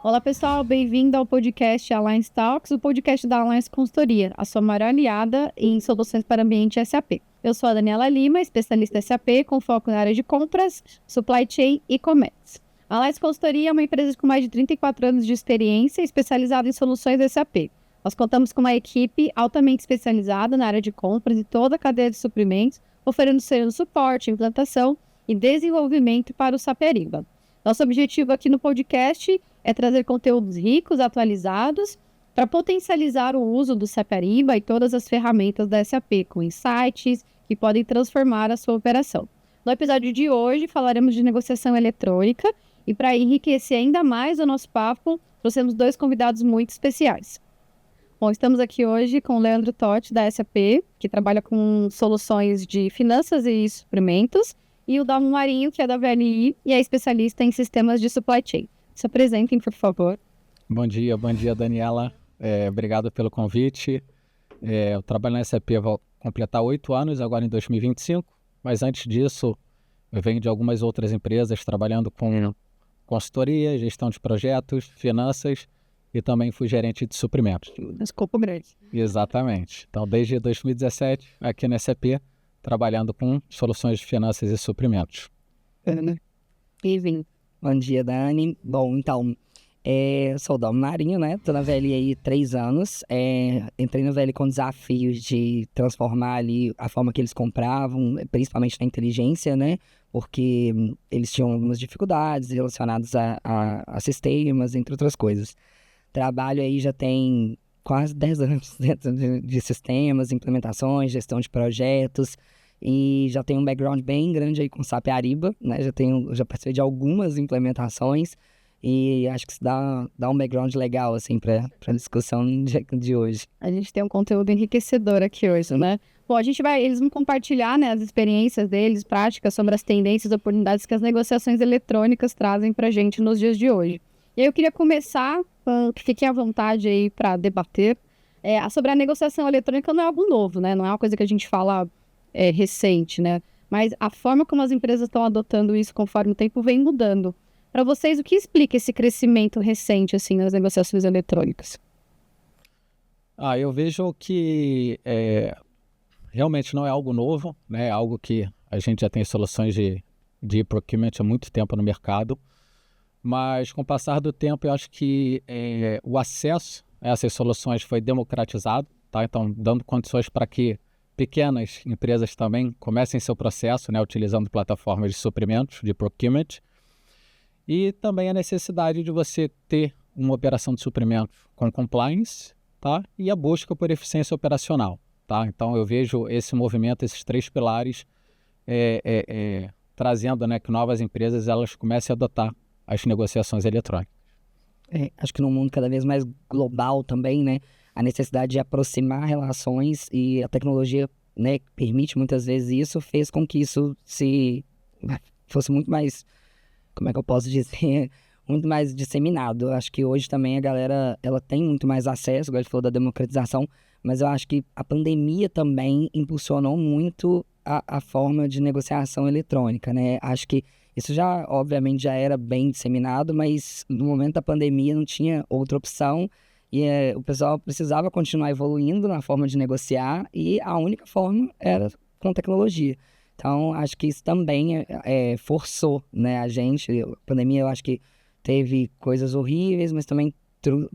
Olá pessoal, bem-vindo ao podcast Alliance Talks, o podcast da Alliance Consultoria, a sua maior aliada em soluções para ambiente SAP. Eu sou a Daniela Lima, especialista SAP com foco na área de compras, supply chain e comércio. A Alliance Consultoria é uma empresa com mais de 34 anos de experiência especializada em soluções SAP. Nós contamos com uma equipe altamente especializada na área de compras e toda a cadeia de suprimentos, oferecendo suporte, implantação e desenvolvimento para o SAP Ariba. Nosso objetivo aqui no podcast é trazer conteúdos ricos, atualizados, para potencializar o uso do SAP Ariba e todas as ferramentas da SAP, com insights que podem transformar a sua operação. No episódio de hoje, falaremos de negociação eletrônica e, para enriquecer ainda mais o nosso papo, trouxemos dois convidados muito especiais. Bom, estamos aqui hoje com o Leandro Totti, da SAP, que trabalha com soluções de finanças e suprimentos, e o Dalmo Marinho, que é da VLI e é especialista em sistemas de supply chain. Se apresentem, por favor. Bom dia, Daniela. Obrigado pelo convite. Eu trabalho na SAP, vou completar 8 anos agora em 2025, mas antes disso eu venho de algumas outras empresas trabalhando com consultoria, gestão de projetos, finanças e também fui gerente de suprimentos. Escopo grande. Exatamente. Então, desde 2017, aqui na SAP, trabalhando com soluções de finanças e suprimentos. Bem-vindo. Bom dia, Dani. Bom, então, eu sou o Dalmo Marinho, né? Tô na VLI aí 3 anos. Entrei na VLI com desafios de transformar ali a forma que eles compravam, principalmente na inteligência, né? Porque eles tinham algumas dificuldades relacionadas a sistemas, entre outras coisas. Trabalho aí já tem quase 10 anos dentro de sistemas, implementações, gestão de projetos. E já tenho um background bem grande aí com SAP Ariba, né? Já participei de algumas implementações e acho que isso dá um background legal, assim, para a discussão de hoje. A gente tem um conteúdo enriquecedor aqui hoje, né? Bom, eles vão compartilhar, né, as experiências deles, práticas sobre as tendências e oportunidades que as negociações eletrônicas trazem para a gente nos dias de hoje. E aí eu queria começar, fiquem à vontade aí para debater, sobre a negociação eletrônica. Não é algo novo, né? Não é uma coisa que a gente fala recente, né? Mas a forma como as empresas estão adotando isso conforme o tempo vem mudando. Para vocês, o que explica esse crescimento recente, assim, nas negociações eletrônicas? Eu vejo que realmente não é algo novo, né? É algo que a gente já tem soluções de procurement há muito tempo no mercado, mas com o passar do tempo eu acho que o acesso a essas soluções foi democratizado, tá? Então, dando condições para que pequenas empresas também comecem seu processo, né, utilizando plataformas de suprimentos, de procurement, e também a necessidade de você ter uma operação de suprimentos com compliance, tá? E a busca por eficiência operacional, tá? Então eu vejo esse movimento, esses 3 pilares, trazendo, né, que novas empresas elas comecem a adotar as negociações eletrônicas. Acho que num mundo cada vez mais global também, né? A necessidade de aproximar relações e a tecnologia, né, permite muitas vezes isso, fez com que isso fosse muito mais, como é que eu posso dizer, muito mais disseminado. Eu acho que hoje também a galera, ela tem muito mais acesso, igual a gente falou da democratização, mas eu acho que a pandemia também impulsionou muito a forma de negociação eletrônica, né? Acho que isso já, obviamente, já era bem disseminado, mas no momento da pandemia não tinha outra opção e o pessoal precisava continuar evoluindo na forma de negociar e a única forma era com tecnologia. Então, acho que isso também forçou, né, a gente. A pandemia, eu acho que teve coisas horríveis, mas também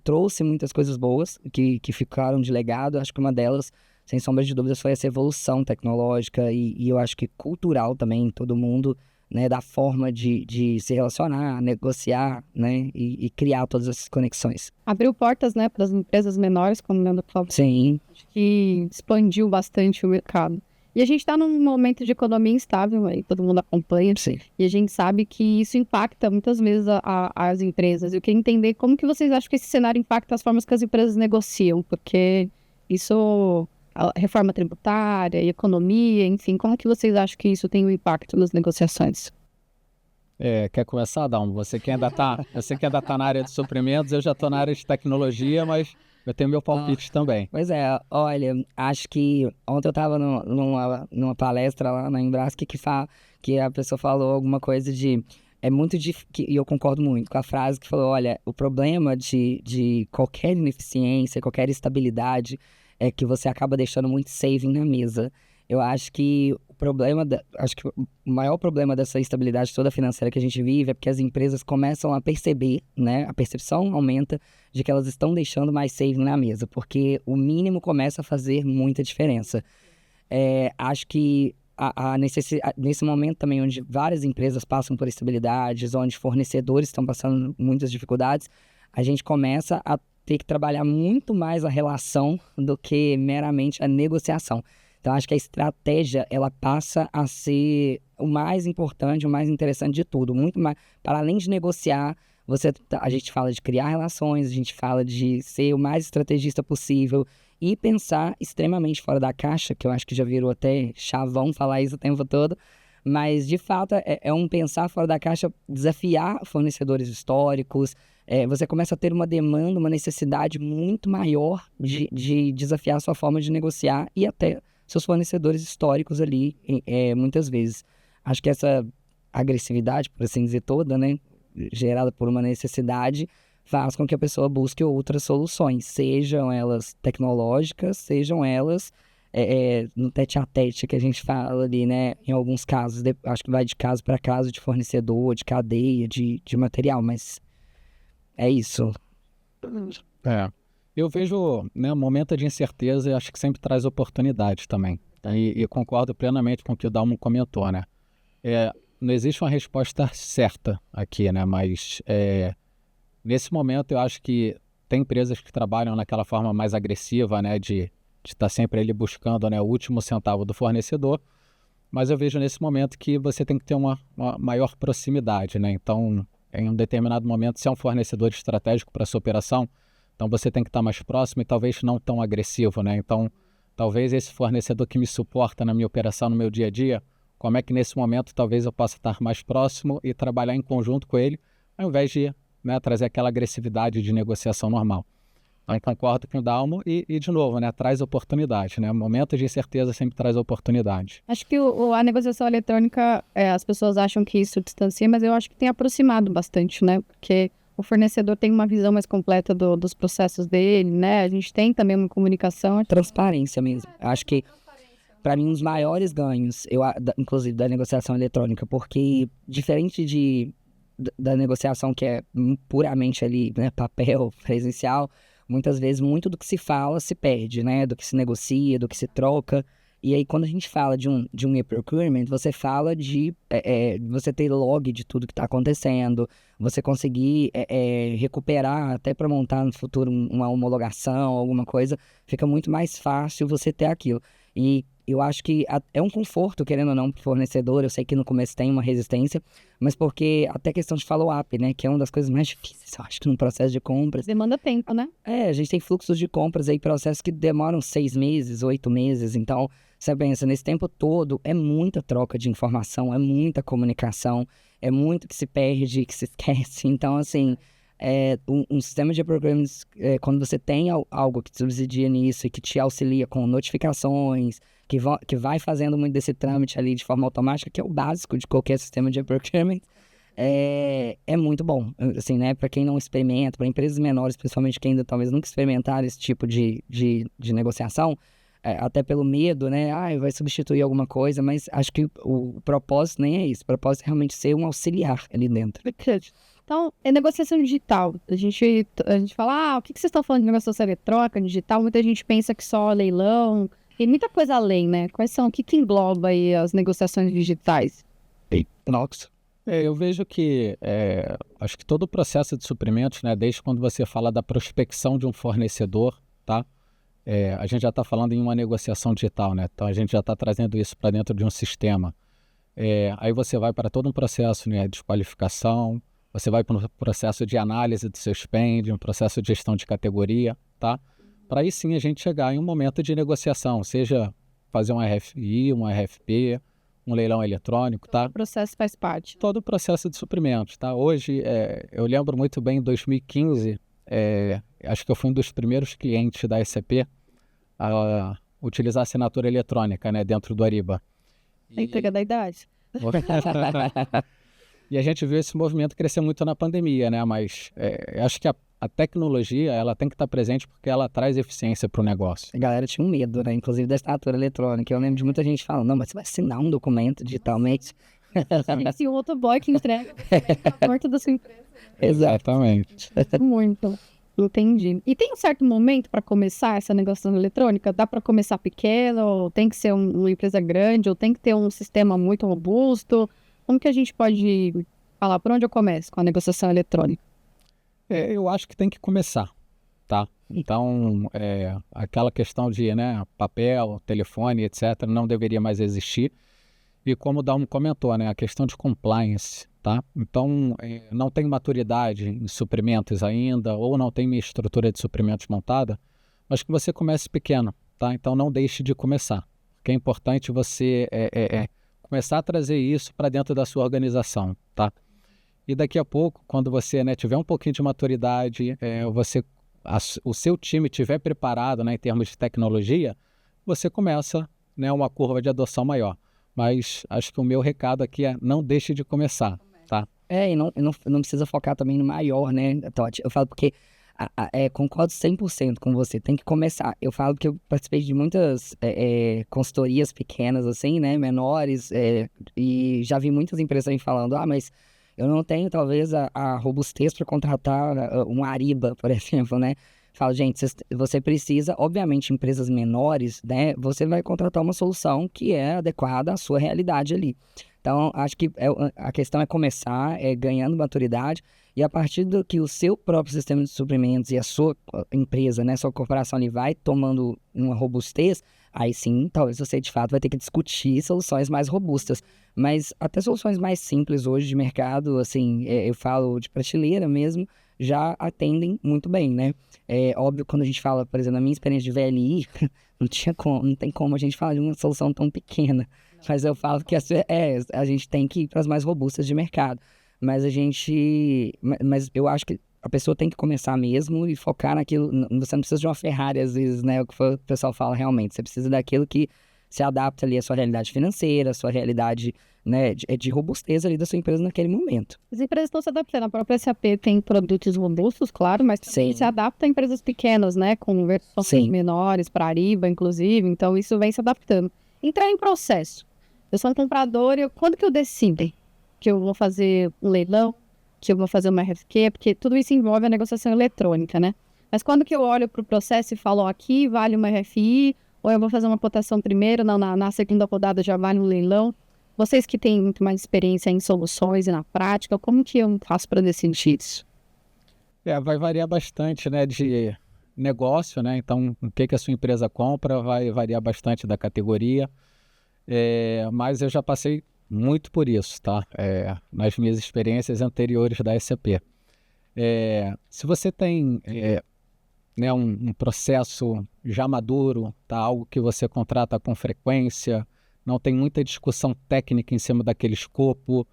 trouxe muitas coisas boas que ficaram de legado. Acho que uma delas, sem sombra de dúvidas, foi essa evolução tecnológica e eu acho que cultural também, todo mundo, né, da forma de se relacionar, negociar, né, e criar todas essas conexões. Abriu portas, né, para as empresas menores, como o Leandro falou. Sim. Acho que expandiu bastante o mercado. E a gente está num momento de economia instável, aí todo mundo acompanha. Sim. E a gente sabe que isso impacta muitas vezes as empresas. Eu queria entender como que vocês acham que esse cenário impacta as formas que as empresas negociam, porque isso, a reforma tributária, economia, enfim, como que vocês acham que isso tem um impacto nas negociações? Quer começar, Dalmo? Você que ainda está na área de suprimentos, eu já estou na área de tecnologia, mas eu tenho meu palpite também. Pois é, olha, acho que ontem eu estava numa palestra lá na Embrasc que a pessoa falou alguma coisa de é muito difícil, e eu concordo muito com a frase que falou, olha, o problema de qualquer ineficiência, qualquer instabilidade, é que você acaba deixando muito saving na mesa. Eu acho que acho que o maior problema dessa instabilidade toda financeira que a gente vive é porque as empresas começam a perceber, né? A percepção aumenta de que elas estão deixando mais saving na mesa, porque o mínimo começa a fazer muita diferença. Acho que nesse momento também, onde várias empresas passam por instabilidades, onde fornecedores estão passando muitas dificuldades, a gente começa a ter que trabalhar muito mais a relação do que meramente a negociação. Então, acho que a estratégia, ela passa a ser o mais importante, o mais interessante de tudo. Muito mais, para além de negociar, a gente fala de criar relações, a gente fala de ser o mais estrategista possível e pensar extremamente fora da caixa, que eu acho que já virou até chavão falar isso o tempo todo. Mas, de fato, é um pensar fora da caixa, desafiar fornecedores históricos. Você começa a ter uma demanda, uma necessidade muito maior de desafiar a sua forma de negociar e até seus fornecedores históricos ali, muitas vezes. Acho que essa agressividade, por assim dizer, toda, né, gerada por uma necessidade, faz com que a pessoa busque outras soluções, sejam elas tecnológicas, sejam elas no tete-a-tete que a gente fala ali, né, em alguns casos. Acho que vai de caso para caso, de fornecedor, de cadeia, de material, mas é isso. Eu vejo, né, um momento de incerteza e acho que sempre traz oportunidades também. E concordo plenamente com o que o Dalmo comentou, né? Não existe uma resposta certa aqui, né? Mas nesse momento eu acho que tem empresas que trabalham naquela forma mais agressiva, né? De estar sempre ali buscando, né, o último centavo do fornecedor. Mas eu vejo nesse momento que você tem que ter uma maior proximidade, né? Então, em um determinado momento, se é um fornecedor estratégico para a sua operação, então você tem que estar mais próximo e talvez não tão agressivo, né? Então, talvez esse fornecedor que me suporta na minha operação, no meu dia a dia, como é que nesse momento talvez eu possa estar mais próximo e trabalhar em conjunto com ele, ao invés de, né, trazer aquela agressividade de negociação normal. Então, concordo com o Dalmo e de novo, né, traz oportunidade, né? Momento de incerteza sempre traz oportunidade. Acho que a negociação eletrônica, as pessoas acham que isso distancia, mas eu acho que tem aproximado bastante, né? Porque o fornecedor tem uma visão mais completa dos processos dele, né? A gente tem também uma comunicação. Transparência mesmo. Acho que, para mim, um dos maiores ganhos, inclusive, da negociação eletrônica, porque diferente da negociação que é puramente ali, né, papel presencial, muitas vezes muito do que se fala se perde, né? Do que se negocia, do que se troca. E aí, quando a gente fala de um e-procurement, você fala de você ter log de tudo que está acontecendo, você conseguir recuperar até para montar no futuro uma homologação, alguma coisa, fica muito mais fácil você ter aquilo. E eu acho que é um conforto, querendo ou não, para o fornecedor. Eu sei que no começo tem uma resistência, mas porque até questão de follow-up, né? Que é uma das coisas mais difíceis, eu acho, que no processo de compras. Demanda tempo, né? A gente tem fluxos de compras aí, processos que demoram 6 meses, 8 meses. Então, você pensa, nesse tempo todo, é muita troca de informação, é muita comunicação, é muito que se perde, que se esquece. Então, assim, um sistema de programs, quando você tem algo que te subsidia nisso e que te auxilia com notificações, que vai fazendo muito desse trâmite ali de forma automática, que é o básico de qualquer sistema de procurement, é muito bom, assim, né? Para quem não experimenta, para empresas menores, principalmente que ainda talvez nunca experimentaram esse tipo de negociação, até pelo medo, né? Vai substituir alguma coisa, mas acho que o propósito nem é isso. O propósito é realmente ser um auxiliar ali dentro. Então, é negociação digital. A gente fala, o que vocês estão falando de negociação eletrônica, digital? Muita gente pensa que só leilão. Tem muita coisa além, né? O que engloba aí as negociações digitais? Nossa. Eu vejo que, acho que todo o processo de suprimentos, né, desde quando você fala da prospecção de um fornecedor, tá? A gente já está falando em uma negociação digital, né? Então a gente já está trazendo isso para dentro de um sistema. Aí você vai para todo um processo, né, de qualificação, você vai para um processo de análise do seu spend, um processo de gestão de categoria, tá? Para aí sim a gente chegar em um momento de negociação, seja fazer um RFI, um RFP, um leilão eletrônico, tá? O processo faz parte. Todo o processo de suprimentos, tá? Hoje, eu lembro muito bem, em 2015, acho que eu fui um dos primeiros clientes da SAP a utilizar assinatura eletrônica, né, dentro do Ariba. A entrega da idade. E a gente viu esse movimento crescer muito na pandemia, né? Mas acho que a tecnologia, ela tem que estar presente porque ela traz eficiência para o negócio. A galera tinha um medo, né? Inclusive da assinatura eletrônica. Eu lembro de muita gente falando, não, mas você vai assinar um documento digitalmente? Esse outro boy que entrega a porta da sua empresa. Exatamente. Muito. Entendi. E tem um certo momento para começar essa negociação eletrônica? Dá para começar pequeno? Ou tem que ser uma empresa grande? Ou tem que ter um sistema muito robusto? Como que a gente pode falar por onde eu começo com a negociação eletrônica? Eu acho que tem que começar, tá? Então, aquela questão de, né, papel, telefone, etc., não deveria mais existir. E como o Dalmo comentou, né, a questão de compliance, tá? Então, não tem maturidade em suprimentos ainda, ou não tem minha estrutura de suprimentos montada, mas que você comece pequeno, tá? Então, não deixe de começar. Porque é importante você começar a trazer isso para dentro da sua organização, tá? E daqui a pouco, quando você, né, tiver um pouquinho de maturidade, o seu time estiver preparado, né, em termos de tecnologia, você começa, né, uma curva de adoção maior. Mas acho que o meu recado aqui é não deixe de começar, tá? E não precisa focar também no maior, né, Totti? Eu falo porque concordo 100% com você, tem que começar. Eu falo que eu participei de muitas consultorias pequenas, assim, né, menores, e já vi muitas empresas aí falando, mas eu não tenho, talvez, a robustez para contratar um Ariba, por exemplo, né? Falo, gente, você precisa, obviamente, empresas menores, né? Você vai contratar uma solução que é adequada à sua realidade ali. Então, acho que a questão é começar ganhando maturidade e a partir do que o seu próprio sistema de suprimentos e a sua empresa, né, sua corporação ali vai tomando uma robustez, aí sim, talvez você de fato vai ter que discutir soluções mais robustas. Mas até soluções mais simples hoje de mercado, assim, eu falo de prateleira mesmo, já atendem muito bem, né? É óbvio, quando a gente fala, por exemplo, na minha experiência de VLI, não tem como a gente falar de uma solução tão pequena. Mas eu falo que a gente tem que ir para as mais robustas de mercado. Mas eu acho que a pessoa tem que começar mesmo e focar naquilo. Você não precisa de uma Ferrari, às vezes, né? O que o pessoal fala realmente. Você precisa daquilo que se adapta ali à sua realidade financeira, à sua realidade, né, de robustez ali da sua empresa naquele momento. As empresas estão se adaptando. A própria SAP tem produtos robustos, claro, mas também se adapta a empresas pequenas, né? Com versões menores, para Ariba, inclusive. Então, isso vem se adaptando. Entrar em processo. Eu sou um comprador e quando que eu decido que eu vou fazer um leilão, que eu vou fazer uma RFQ? Porque tudo isso envolve a negociação eletrônica, né? Mas quando que eu olho para o processo e falo, aqui vale uma RFI, ou eu vou fazer uma cotação primeiro, não, na segunda rodada já vale um leilão? Vocês que têm muito mais experiência em soluções e na prática, como que eu faço para decidir isso? Vai variar bastante, né, de negócio, né? Então, o que a sua empresa compra vai variar bastante da categoria. Mas eu já passei muito por isso, tá? Nas minhas experiências anteriores da SAP. Se você tem né, um processo já maduro, tá? Algo que você contrata com frequência, não tem muita discussão técnica em cima daquele escopo,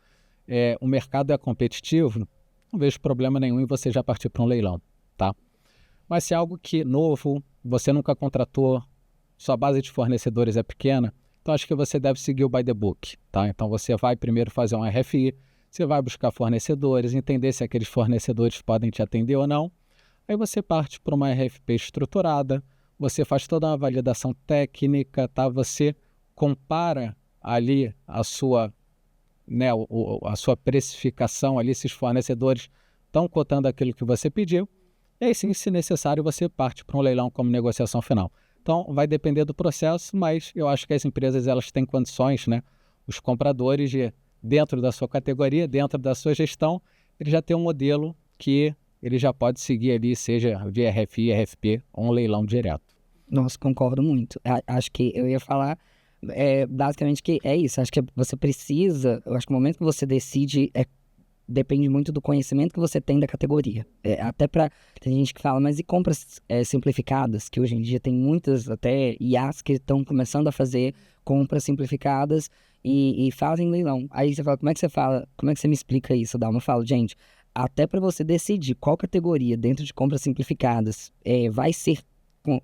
o mercado é competitivo, não vejo problema nenhum em você já partir para um leilão, tá? Mas se é algo que novo, você nunca contratou, sua base de fornecedores é pequena, então acho que você deve seguir o by the book, tá? Então você vai primeiro fazer um RFI, você vai buscar fornecedores, entender se aqueles fornecedores podem te atender ou não. Aí você parte para uma RFP estruturada, você faz toda uma validação técnica, tá? Você compara ali a sua, né, a sua precificação ali, se os fornecedores estão cotando aquilo que você pediu. E aí sim, se necessário, você parte para um leilão como negociação final. Então, vai depender do processo, mas eu acho que as empresas elas têm condições, né? Os compradores, dentro da sua categoria, dentro da sua gestão, ele já tem um modelo que ele já pode seguir ali, seja via RFI, RFP ou um leilão direto. Nossa, concordo muito. Acho que eu ia falar basicamente que é isso. Acho que você precisa, eu acho que o momento que você decide depende muito do conhecimento que você tem da categoria. Até para tem gente que fala, mas e compras simplificadas? Que hoje em dia tem muitas até IAs que estão começando a fazer compras simplificadas e fazem leilão. Aí você fala, como é que você me explica isso, Dalma? Eu falo, gente, até para você decidir qual categoria dentro de compras simplificadas vai ser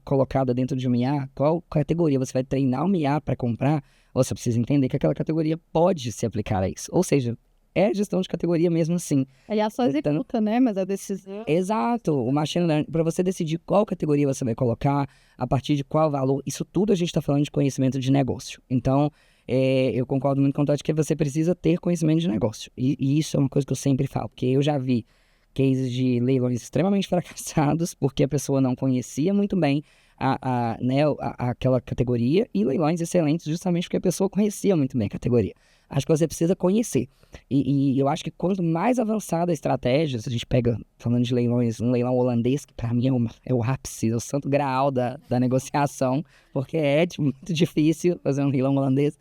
colocada dentro de uma IA, qual categoria você vai treinar uma IA para comprar, você precisa entender que aquela categoria pode se aplicar a isso. Ou seja, é gestão de categoria mesmo assim. Aliás, só executa, né? Mas a decisão... Exato, o machine learning, para você decidir qual categoria você vai colocar, a partir de qual valor, isso tudo a gente está falando de conhecimento de negócio. Então, eu concordo muito com o Todd que você precisa ter conhecimento de negócio. E isso é uma coisa que eu sempre falo, porque eu já vi cases de leilões extremamente fracassados, porque a pessoa não conhecia muito bem aquela categoria, e leilões excelentes justamente porque a pessoa conhecia muito bem a categoria. Acho que você precisa conhecer. E eu acho que quanto mais avançada a estratégia, se a gente pega, falando de leilões, um leilão holandês, que para mim é o ápice, é o santo graal da negociação, porque é muito difícil fazer um leilão holandês.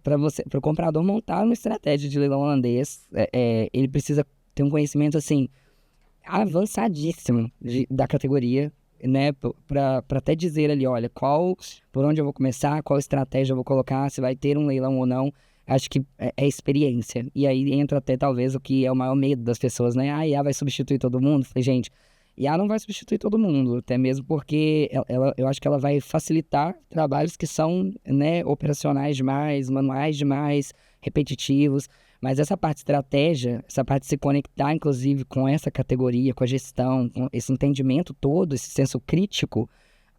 Para o comprador montar uma estratégia de leilão holandês, ele precisa ter um conhecimento assim avançadíssimo da categoria, né, para até dizer ali, olha, por onde eu vou começar, qual estratégia eu vou colocar, se vai ter um leilão ou não. Acho que é experiência. E aí entra até talvez o que é o maior medo das pessoas, né? A IA vai substituir todo mundo? Falei, gente, IA não vai substituir todo mundo, até mesmo porque eu acho que ela vai facilitar trabalhos que são, né, operacionais demais, manuais demais, repetitivos. Mas essa parte de estratégia, essa parte de se conectar, inclusive, com essa categoria, com a gestão, com esse entendimento todo, esse senso crítico,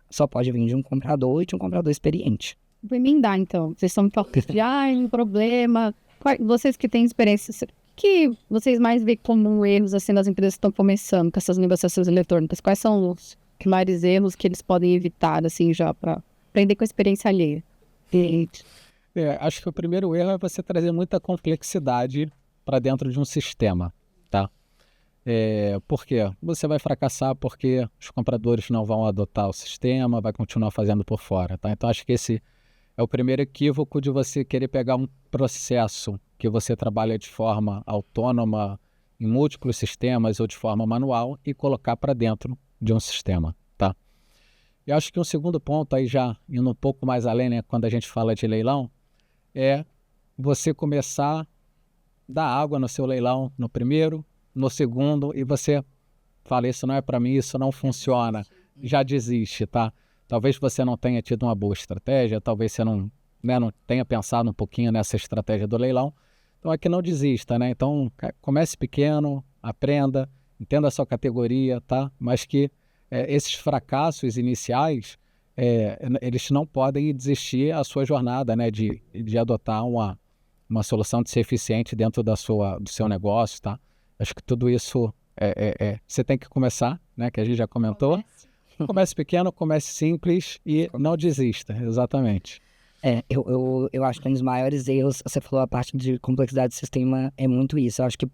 só pode vir de um comprador e de um comprador experiente. Vou emendar, então. Vocês são toques de, um problema. Vocês que têm experiência, o que vocês mais veem como erros, assim, das empresas que estão começando com essas negociações eletrônicas? Quais são os maiores erros que eles podem evitar, assim, já para aprender com a experiência alheia? Acho que o primeiro erro é você trazer muita complexidade para dentro de um sistema, tá? Por quê? Você vai fracassar porque os compradores não vão adotar o sistema, vai continuar fazendo por fora, tá? Então, acho que esse é o primeiro equívoco de você querer pegar um processo que você trabalha de forma autônoma em múltiplos sistemas ou de forma manual e colocar para dentro de um sistema, tá? E acho que um segundo ponto, aí já indo um pouco mais além, né, quando a gente fala de leilão, é você começar a dar água no seu leilão no primeiro, no segundo, e você fala, isso não é para mim, isso não funciona, já desiste, tá? Talvez você não tenha tido uma boa estratégia, talvez você não tenha pensado um pouquinho nessa estratégia do leilão, então aqui não desista, né? Então comece pequeno, aprenda, entenda a sua categoria, tá? Mas que esses fracassos iniciais, eles não podem desistir a sua jornada, né, de adotar uma solução de ser eficiente dentro do seu negócio, tá? Acho que tudo isso você tem que começar, né, que a gente já comentou. Comece pequeno, comece simples e não desista, exatamente. Eu acho que um dos maiores erros, você falou a parte de complexidade do sistema, é muito isso. Eu acho que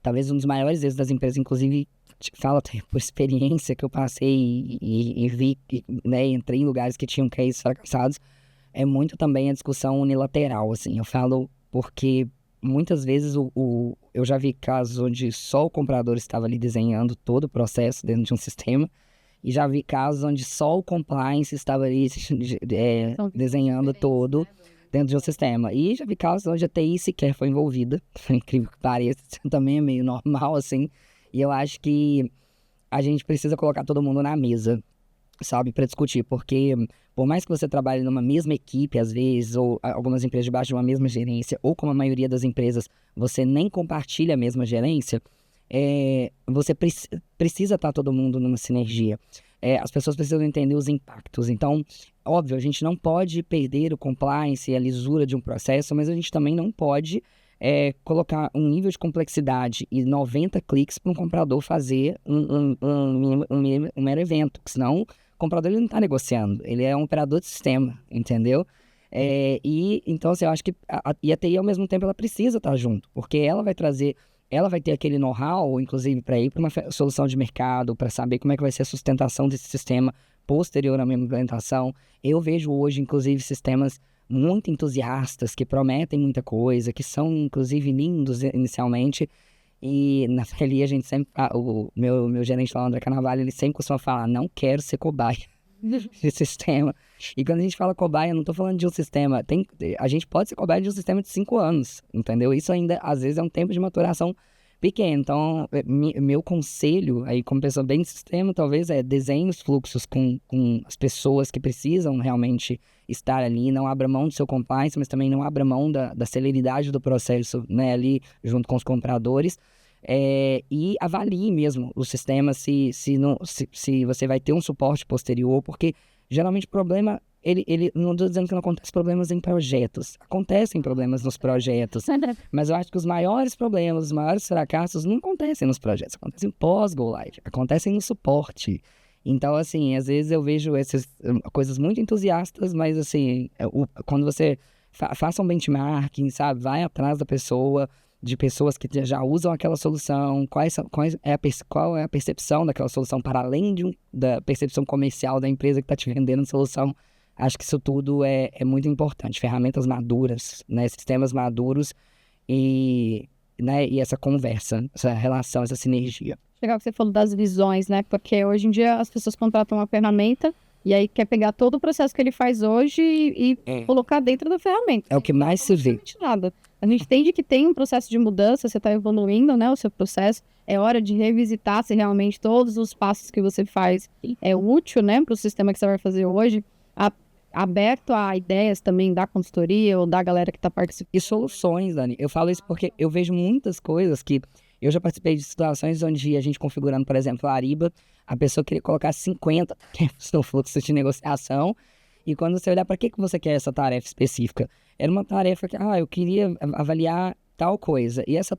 talvez um dos maiores erros das empresas, inclusive, falo até por experiência que eu passei e vi, né, entrei em lugares que tinham cases fracassados, é muito também a discussão unilateral, assim. Eu falo porque muitas vezes eu já vi casos onde só o comprador estava ali desenhando todo o processo dentro de um sistema, e já vi casos onde só o compliance estava ali desenhando todo dentro de um sistema. E já vi casos onde a TI sequer foi envolvida, por incrível que pareça, também é meio normal, assim. E eu acho que a gente precisa colocar todo mundo na mesa, sabe, para discutir, porque por mais que você trabalhe numa mesma equipe, às vezes, ou algumas empresas debaixo de uma mesma gerência, ou como a maioria das empresas, você nem compartilha a mesma gerência, você precisa estar todo mundo numa sinergia. As pessoas precisam entender os impactos. Então, óbvio, a gente não pode perder o compliance e a lisura de um processo, mas a gente também não pode colocar um nível de complexidade e 90 cliques para um comprador fazer um mero evento, porque senão o comprador ele não está negociando, ele é um operador de sistema, entendeu? E então, assim, eu acho que a TI, ao mesmo tempo, ela precisa estar junto, porque ela vai ter aquele know-how, inclusive, para ir para uma solução de mercado, para saber como é que vai ser a sustentação desse sistema posterior à minha implementação. Eu vejo hoje, inclusive, sistemas muito entusiastas, que prometem muita coisa, que são, inclusive, lindos inicialmente. E na FLI a gente sempre... o meu gerente lá, André Carnavalho, ele sempre costuma falar, não quero ser cobaia de sistema. E quando a gente fala cobaia, eu não estou falando de um sistema. A gente pode ser cobaia de um sistema de 5 anos, entendeu? Isso ainda, às vezes, é um tempo de maturação pequeno. Então, meu conselho, aí como pessoa bem de sistema, talvez desenhe os fluxos com as pessoas que precisam realmente estar ali, não abra mão do seu compliance, mas também não abra mão da celeridade do processo, né, ali junto com os compradores. E avalie mesmo o sistema se você vai ter um suporte posterior, porque geralmente o problema, ele não estou dizendo que não acontece problemas em projetos, acontecem problemas nos projetos, mas eu acho que os maiores problemas, os maiores fracassos não acontecem nos projetos, acontecem pós-go live, acontecem no suporte. Então, assim, às vezes eu vejo essas coisas muito entusiastas, mas assim, quando você faça um benchmarking, sabe, vai atrás da pessoa, de pessoas que já usam aquela solução, qual é a percepção daquela solução, para além da percepção comercial da empresa que está te vendendo a solução. Acho que isso tudo é muito importante. Ferramentas maduras, né, sistemas maduros e essa conversa, essa relação, essa sinergia. Legal que você falou das visões, né? Porque hoje em dia as pessoas contratam uma ferramenta e aí quer pegar todo o processo que ele faz hoje e colocar dentro da ferramenta. É o que mais se vê. Nada. A gente entende que tem um processo de mudança, você está evoluindo, né, o seu processo. É hora de revisitar se realmente todos os passos que você faz é útil, né, para o sistema que você vai fazer hoje. Aberto a ideias também da consultoria ou da galera que está participando. E soluções, Dani. Eu falo isso porque eu vejo muitas coisas que... Eu já participei de situações onde a gente configurando, por exemplo, a Ariba, a pessoa queria colocar 50 no fluxo de negociação, e quando você olhar para que você quer essa tarefa específica, era uma tarefa que, eu queria avaliar tal coisa, e esse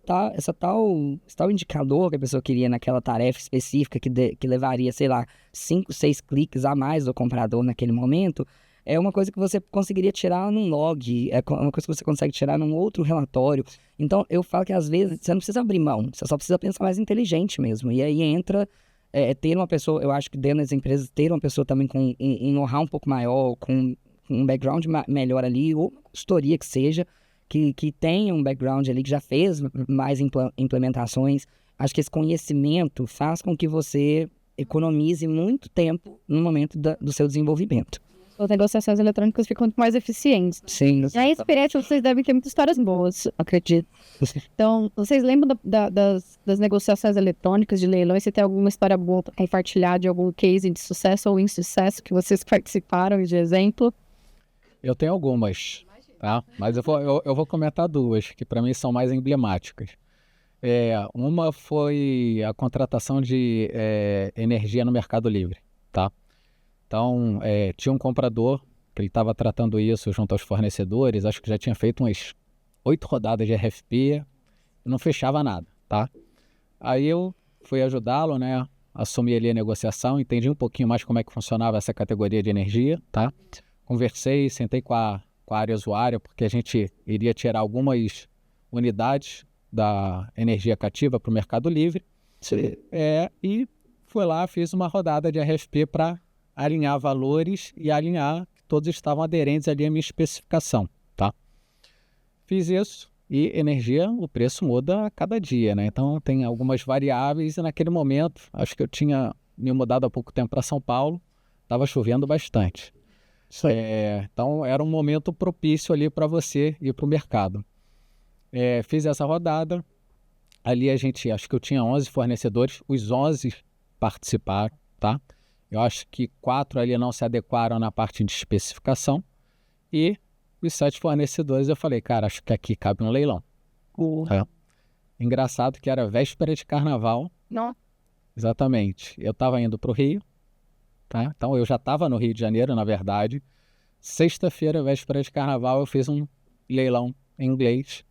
tal indicador que a pessoa queria naquela tarefa específica que levaria, sei lá, 5, 6 cliques a mais do comprador naquele momento, é uma coisa que você conseguiria tirar num log, é uma coisa que você consegue tirar num outro relatório. Então, eu falo que às vezes você não precisa abrir mão, você só precisa pensar mais inteligente mesmo. E aí entra ter uma pessoa, eu acho que dentro das empresas, ter uma pessoa também com um know-how um pouco maior, com um background melhor ali, ou uma consultoria que seja, que tenha um background ali, que já fez mais implementações. Acho que esse conhecimento faz com que você economize muito tempo no momento do seu desenvolvimento. As negociações eletrônicas ficam muito mais eficientes. Sim. E aí, experiência, vocês devem ter muitas histórias boas, acredito. Então, vocês lembram das negociações eletrônicas de leilões? Se tem alguma história boa para compartilhar de algum case de sucesso ou insucesso que vocês participaram de exemplo? Eu tenho algumas, tá? Mas eu vou comentar duas, que para mim são mais emblemáticas. Uma foi a contratação de energia no Mercado Livre, tá? Então, tinha um comprador que ele estava tratando isso junto aos fornecedores, acho que já tinha feito umas 8 rodadas de RFP e não fechava nada, tá? Aí eu fui ajudá-lo, né? Assumi ali a negociação, entendi um pouquinho mais como é que funcionava essa categoria de energia, tá? Conversei, sentei com a área usuária, porque a gente iria tirar algumas unidades da energia cativa para o Mercado Livre. Sim. E fui lá, fiz uma rodada de RFP para alinhar valores e alinhar que todos estavam aderentes ali à minha especificação, tá? Fiz isso e energia, o preço muda a cada dia, né? Então tem algumas variáveis e naquele momento, acho que eu tinha me mudado há pouco tempo para São Paulo, estava chovendo bastante. Então era um momento propício ali para você ir para o mercado. Fiz essa rodada, ali acho que eu tinha 11 fornecedores, os 11 participaram, tá? Eu acho que 4 ali não se adequaram na parte de especificação e os 7 fornecedores eu falei, cara, acho que aqui cabe um leilão. Engraçado que era véspera de carnaval. Não. Exatamente. Eu estava indo para o Rio, tá? Então eu já estava no Rio de Janeiro, na verdade. Sexta-feira, véspera de carnaval, eu fiz um leilão em inglês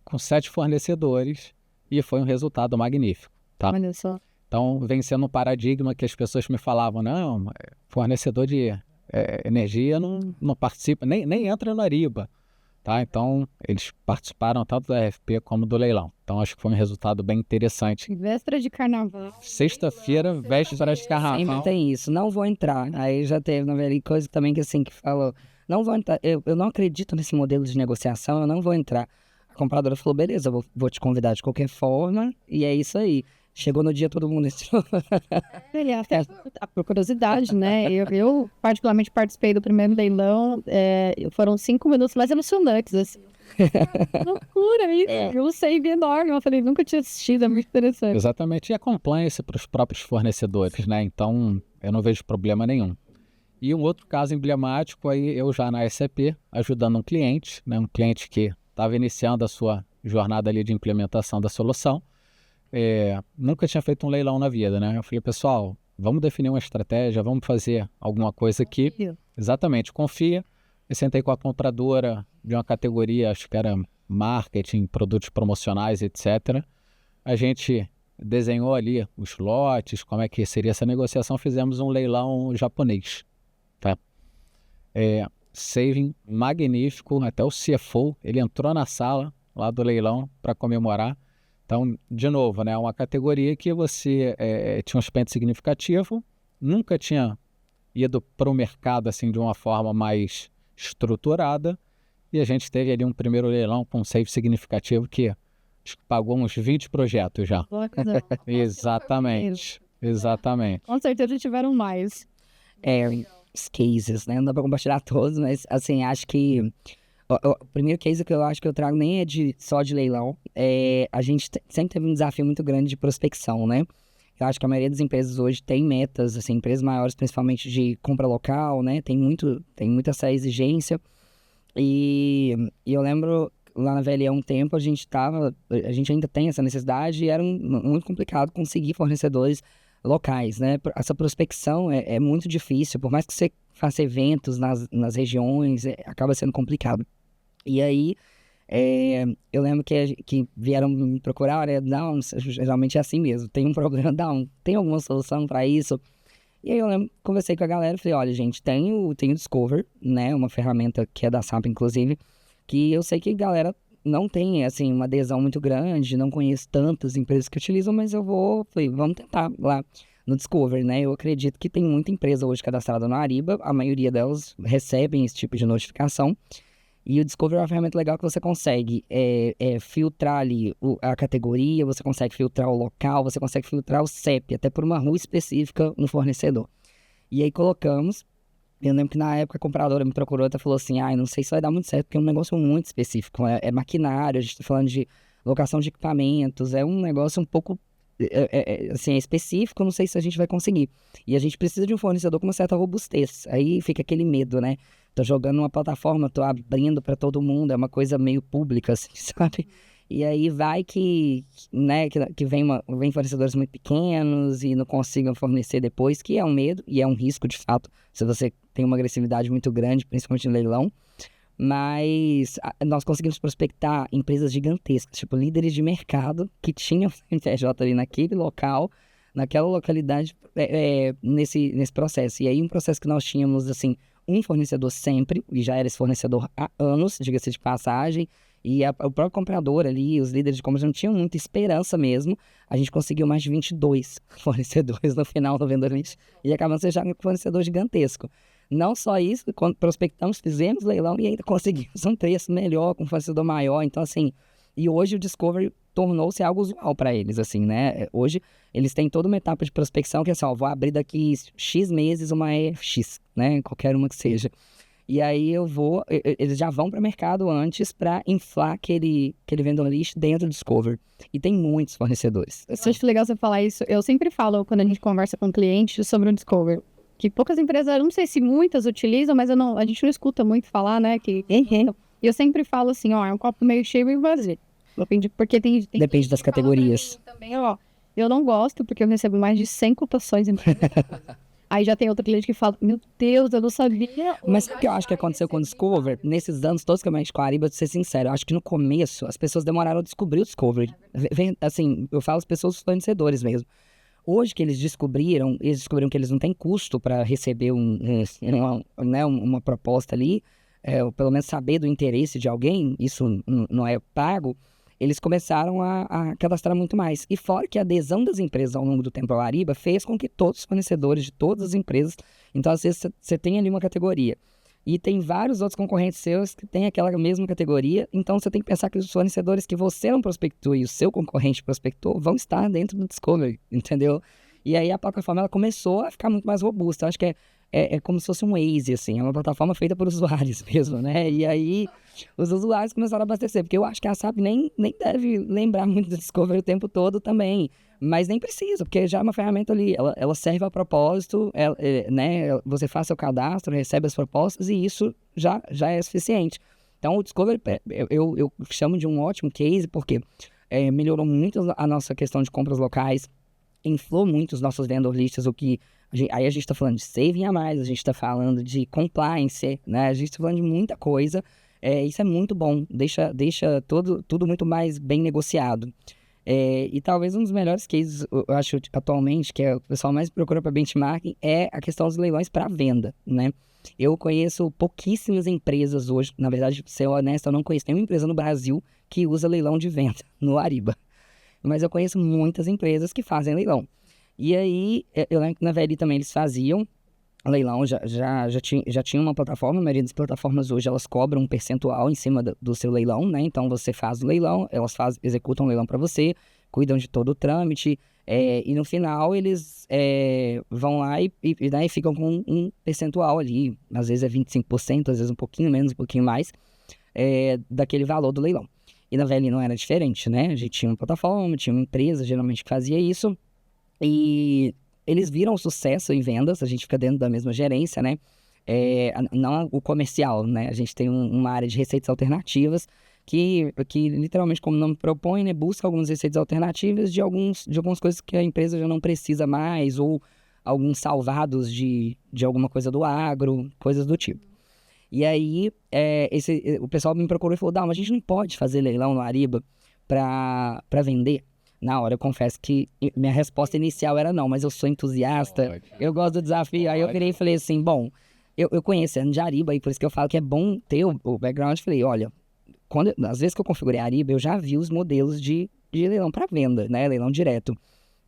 com 7 fornecedores e foi um resultado magnífico, tá? Olha só. Então, vem sendo um paradigma que as pessoas me falavam, não, fornecedor de energia não participa, nem entra no Ariba, tá? Então, eles participaram tanto da RFP como do leilão. Então, acho que foi um resultado bem interessante. Véspera de carnaval. Sexta-feira, véspera de carnaval. Sempre tem isso, não vou entrar. Aí já teve, na verdade, coisa também que assim, que falou, não vou entrar, eu não acredito nesse modelo de negociação, eu não vou entrar. A compradora falou, beleza, eu vou te convidar de qualquer forma, e é isso aí. Chegou no dia, todo mundo entrou. Por curiosidade, né? Eu particularmente participei do primeiro leilão. Foram 5 minutos mais emocionantes, assim. Loucura isso. Eu sei enorme. Eu falei, nunca tinha assistido, é muito interessante. Exatamente, e a compliance para os próprios fornecedores, né? Então, eu não vejo problema nenhum. E um outro caso emblemático aí, eu já na SAP, ajudando um cliente, né? Um cliente que estava iniciando a sua jornada ali de implementação da solução, nunca tinha feito um leilão na vida, né? Eu falei, pessoal, vamos definir uma estratégia, vamos fazer alguma coisa aqui. Exatamente, confia. Eu sentei com a compradora de uma categoria, acho que era marketing, produtos promocionais, etc. A gente desenhou ali os lotes, como é que seria essa negociação, fizemos um leilão japonês, tá? Saving magnífico, até o CFO, ele entrou na sala lá do leilão para comemorar. Então, de novo, né, uma categoria que você tinha um spend significativo, nunca tinha ido para o mercado assim de uma forma mais estruturada, e a gente teve ali um primeiro leilão com um save significativo que acho que pagou uns 20 projetos já. Exatamente, exatamente. Com certeza tiveram mais. Os cases, né? Não dá pra compartilhar todos, mas assim, acho que o primeiro case que eu acho que eu trago nem é só de leilão. A gente sempre teve um desafio muito grande de prospecção, né? Eu acho que a maioria das empresas hoje tem metas, assim, empresas maiores, principalmente de compra local, né? Tem muita essa exigência. E eu lembro, lá na VLE há um tempo, a gente ainda tem essa necessidade e era muito complicado conseguir fornecedores locais, né? Essa prospecção é muito difícil, por mais que você faça eventos nas regiões, acaba sendo complicado. E aí, eu lembro que vieram me procurar, não, geralmente é assim mesmo, tem um problema, não, tem alguma solução para isso? E aí eu lembro, conversei com a galera e falei, olha, gente, tem o Discover, né, uma ferramenta que é da SAP, inclusive, que eu sei que a galera não tem, assim, uma adesão muito grande, não conheço tantas empresas que utilizam, mas falei, vamos tentar lá no Discover, né? Eu acredito que tem muita empresa hoje cadastrada no Ariba, a maioria delas recebem esse tipo de notificação. E o Discover é uma ferramenta legal que você consegue filtrar ali a categoria, você consegue filtrar o local, você consegue filtrar o CEP, até por uma rua específica no fornecedor. E aí colocamos. Eu lembro que na época a compradora me procurou e falou assim, não sei se vai dar muito certo, porque é um negócio muito específico, é maquinário, a gente tá falando de locação de equipamentos, é um negócio um pouco, assim, específico, não sei se a gente vai conseguir. E a gente precisa de um fornecedor com uma certa robustez, aí fica aquele medo, né? Tô jogando numa plataforma, tô abrindo para todo mundo, é uma coisa meio pública, assim, sabe? E aí vai né, que vem fornecedores muito pequenos e não consigam fornecer depois, que é um medo e é um risco de fato, se você tem uma agressividade muito grande, principalmente em leilão. Mas nós conseguimos prospectar empresas gigantescas, tipo líderes de mercado que tinham CNPJ ali naquele local, naquela localidade, nesse processo. E aí um processo que nós tínhamos, assim, um fornecedor sempre, e já era esse fornecedor há anos, diga-se de passagem, e o próprio comprador ali, os líderes de compras não tinham muita esperança mesmo. A gente conseguiu mais de 22 fornecedores no final do Vendor List e acabamos de fechar um fornecedor gigantesco. Não só isso, quando prospectamos, fizemos leilão e ainda conseguimos um preço melhor, com um fornecedor maior. Então, assim, e hoje o Discovery tornou-se algo usual para eles, assim, né? Hoje eles têm toda uma etapa de prospecção que é assim, vou abrir daqui X meses uma EX, né? Qualquer uma que seja. E aí eles já vão para o mercado antes para inflar aquele vendor list dentro do Discover. E tem muitos fornecedores. Eu acho legal você falar isso. Eu sempre falo, quando a gente conversa com clientes, sobre o Discover, que poucas empresas, eu não sei se muitas utilizam, mas a gente não escuta muito falar, né? E eu sempre falo assim, é um copo meio cheio e vazio. Depende Depende das categorias. Também, eu não gosto, porque eu recebo mais de 100 cotações em Aí já tem outro cliente que fala, meu Deus, eu não sabia. Mas sabe o que eu acho que aconteceu com o Discover? Nesses anos todos que eu mexi com a Ariba, pra ser sincero, eu acho que no começo as pessoas demoraram a descobrir o Discover. Assim, eu falo as pessoas, os fornecedores mesmo. Hoje que eles descobriram que eles não têm custo para receber uma proposta ali, ou pelo menos saber do interesse de alguém, isso não é pago, eles começaram a cadastrar muito mais. E fora que a adesão das empresas ao longo do tempo ao Ariba fez com que todos os fornecedores de todas as empresas... Então, às vezes, você tem ali uma categoria. E tem vários outros concorrentes seus que têm aquela mesma categoria. Então, você tem que pensar que os fornecedores que você não prospectou e o seu concorrente prospectou vão estar dentro do Discovery, entendeu? E aí, a plataforma ela começou a ficar muito mais robusta. Eu acho que é como se fosse um Waze, assim, é uma plataforma feita por usuários mesmo, né? E aí os usuários começaram a abastecer, porque eu acho que a SAP nem deve lembrar muito do Discovery o tempo todo também, mas nem precisa, porque já é uma ferramenta ali, ela serve a propósito, né? Você faz seu cadastro, recebe as propostas e isso já é suficiente. Então o Discovery, eu chamo de um ótimo case, porque melhorou muito a nossa questão de compras locais, inflou muito os nossos vendor lists, aí a gente está falando de saving a mais, a gente está falando de compliance, né? A gente está falando de muita coisa. Isso é muito bom, deixa tudo muito mais bem negociado. E talvez um dos melhores cases, eu acho, atualmente, que o pessoal mais procura para benchmarking, é a questão dos leilões para venda, né? Eu conheço pouquíssimas empresas hoje, na verdade, pra ser honesto, eu não conheço nenhuma empresa no Brasil que usa leilão de venda no Ariba. Mas eu conheço muitas empresas que fazem leilão. E aí, eu lembro que na VLI também eles faziam leilão, já tinha uma plataforma, a maioria das plataformas hoje elas cobram um percentual em cima do seu leilão, né? Então você faz o leilão, elas executam o leilão para você, cuidam de todo o trâmite, e no final eles vão lá e ficam com um percentual ali, às vezes é 25%, às vezes um pouquinho menos, um pouquinho mais, daquele valor do leilão. E na VLI não era diferente, né? A gente tinha uma plataforma, tinha uma empresa geralmente que fazia isso, e eles viram o sucesso em vendas, a gente fica dentro da mesma gerência, né? Não o comercial, né? A gente tem uma área de receitas alternativas que literalmente, como o nome propõe, né, busca algumas receitas alternativas de algumas coisas que a empresa já não precisa mais, ou alguns salvados de alguma coisa do agro, coisas do tipo. E aí, o pessoal me procurou e falou, mas a gente não pode fazer leilão no Ariba para vender. Na hora, eu confesso que minha resposta inicial era não, mas eu sou entusiasta, eu gosto do desafio. Aí eu virei e falei assim, bom, eu conheço a Ariba, e por isso que eu falo que é bom ter o background. Falei, olha, às vezes que eu configurei a Ariba, eu já vi os modelos de leilão para venda, né, leilão direto.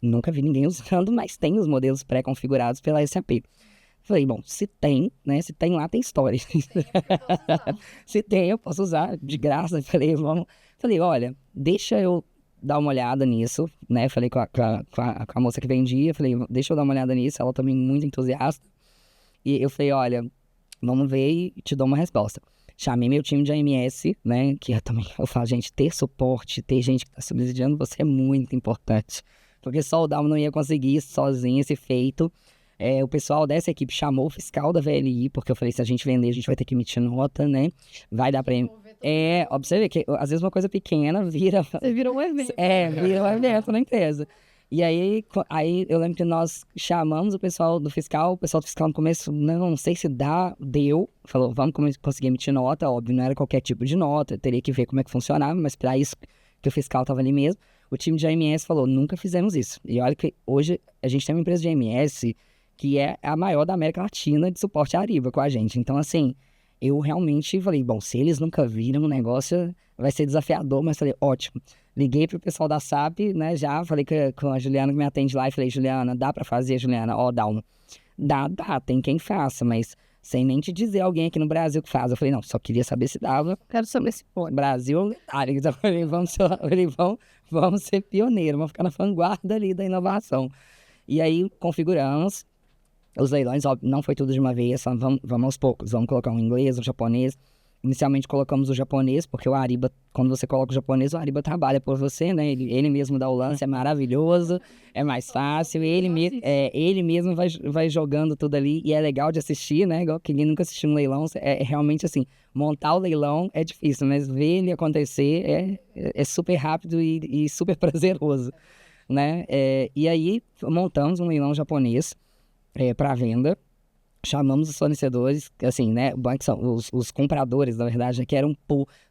Nunca vi ninguém usando, mas tem os modelos pré-configurados pela SAP. Falei, bom, se tem, né, se tem lá, tem história. Se tem, eu posso usar de graça. Falei, olha, deixa eu dar uma olhada nisso, né? Falei com a moça que vendia, falei, deixa eu dar uma olhada nisso, ela também muito entusiasta. E eu falei, olha, vamos ver e te dou uma resposta. Chamei meu time de AMS, né? Que eu falo, gente, ter suporte, ter gente que tá subsidiando você é muito importante. Porque só o Dalmo não ia conseguir sozinho esse feito. O pessoal dessa equipe chamou o fiscal da VLI, porque eu falei, se a gente vender, a gente vai ter que emitir nota, né? Vai dar pra... observe que às vezes uma coisa pequena vira... Você virou um evento. Vira um evento na empresa. E aí eu lembro que nós chamamos o pessoal do fiscal no começo, não sei se deu, falou, vamos conseguir emitir nota, óbvio, não era qualquer tipo de nota, teria que ver como é que funcionava, mas para isso que o fiscal estava ali mesmo, o time de AMS falou, nunca fizemos isso. E olha que hoje a gente tem uma empresa de AMS que é a maior da América Latina de suporte à Ariba com a gente. Então, assim, eu realmente falei, bom, se eles nunca viram o negócio, vai ser desafiador, mas falei, ótimo. Liguei pro pessoal da SAP, né, já falei com a Juliana que me atende lá e falei, Juliana, dá pra fazer, Juliana? Dalmo, dá, tem quem faça, mas sem nem te dizer alguém aqui no Brasil que faz. Eu falei, não, só queria saber se dava. Quero saber se pode. Brasil, então, vamos ser pioneiros, vamos ficar na vanguarda ali da inovação. E aí, configuramos. Os leilões, óbvio, não foi tudo de uma vez, só vamos aos poucos. Vamos colocar um inglês, um japonês. Inicialmente colocamos o japonês, porque o Ariba, quando você coloca o japonês, o Ariba trabalha por você, né? Ele mesmo dá o lance, é maravilhoso, é mais fácil. Ele mesmo vai jogando tudo ali e é legal de assistir, né? Igual quem nunca assistiu um leilão, é realmente assim, montar o leilão é difícil, mas ver ele acontecer é super rápido e super prazeroso, né? E aí montamos um leilão japonês para venda. Chamamos os fornecedores, assim, né, são os compradores, na verdade, que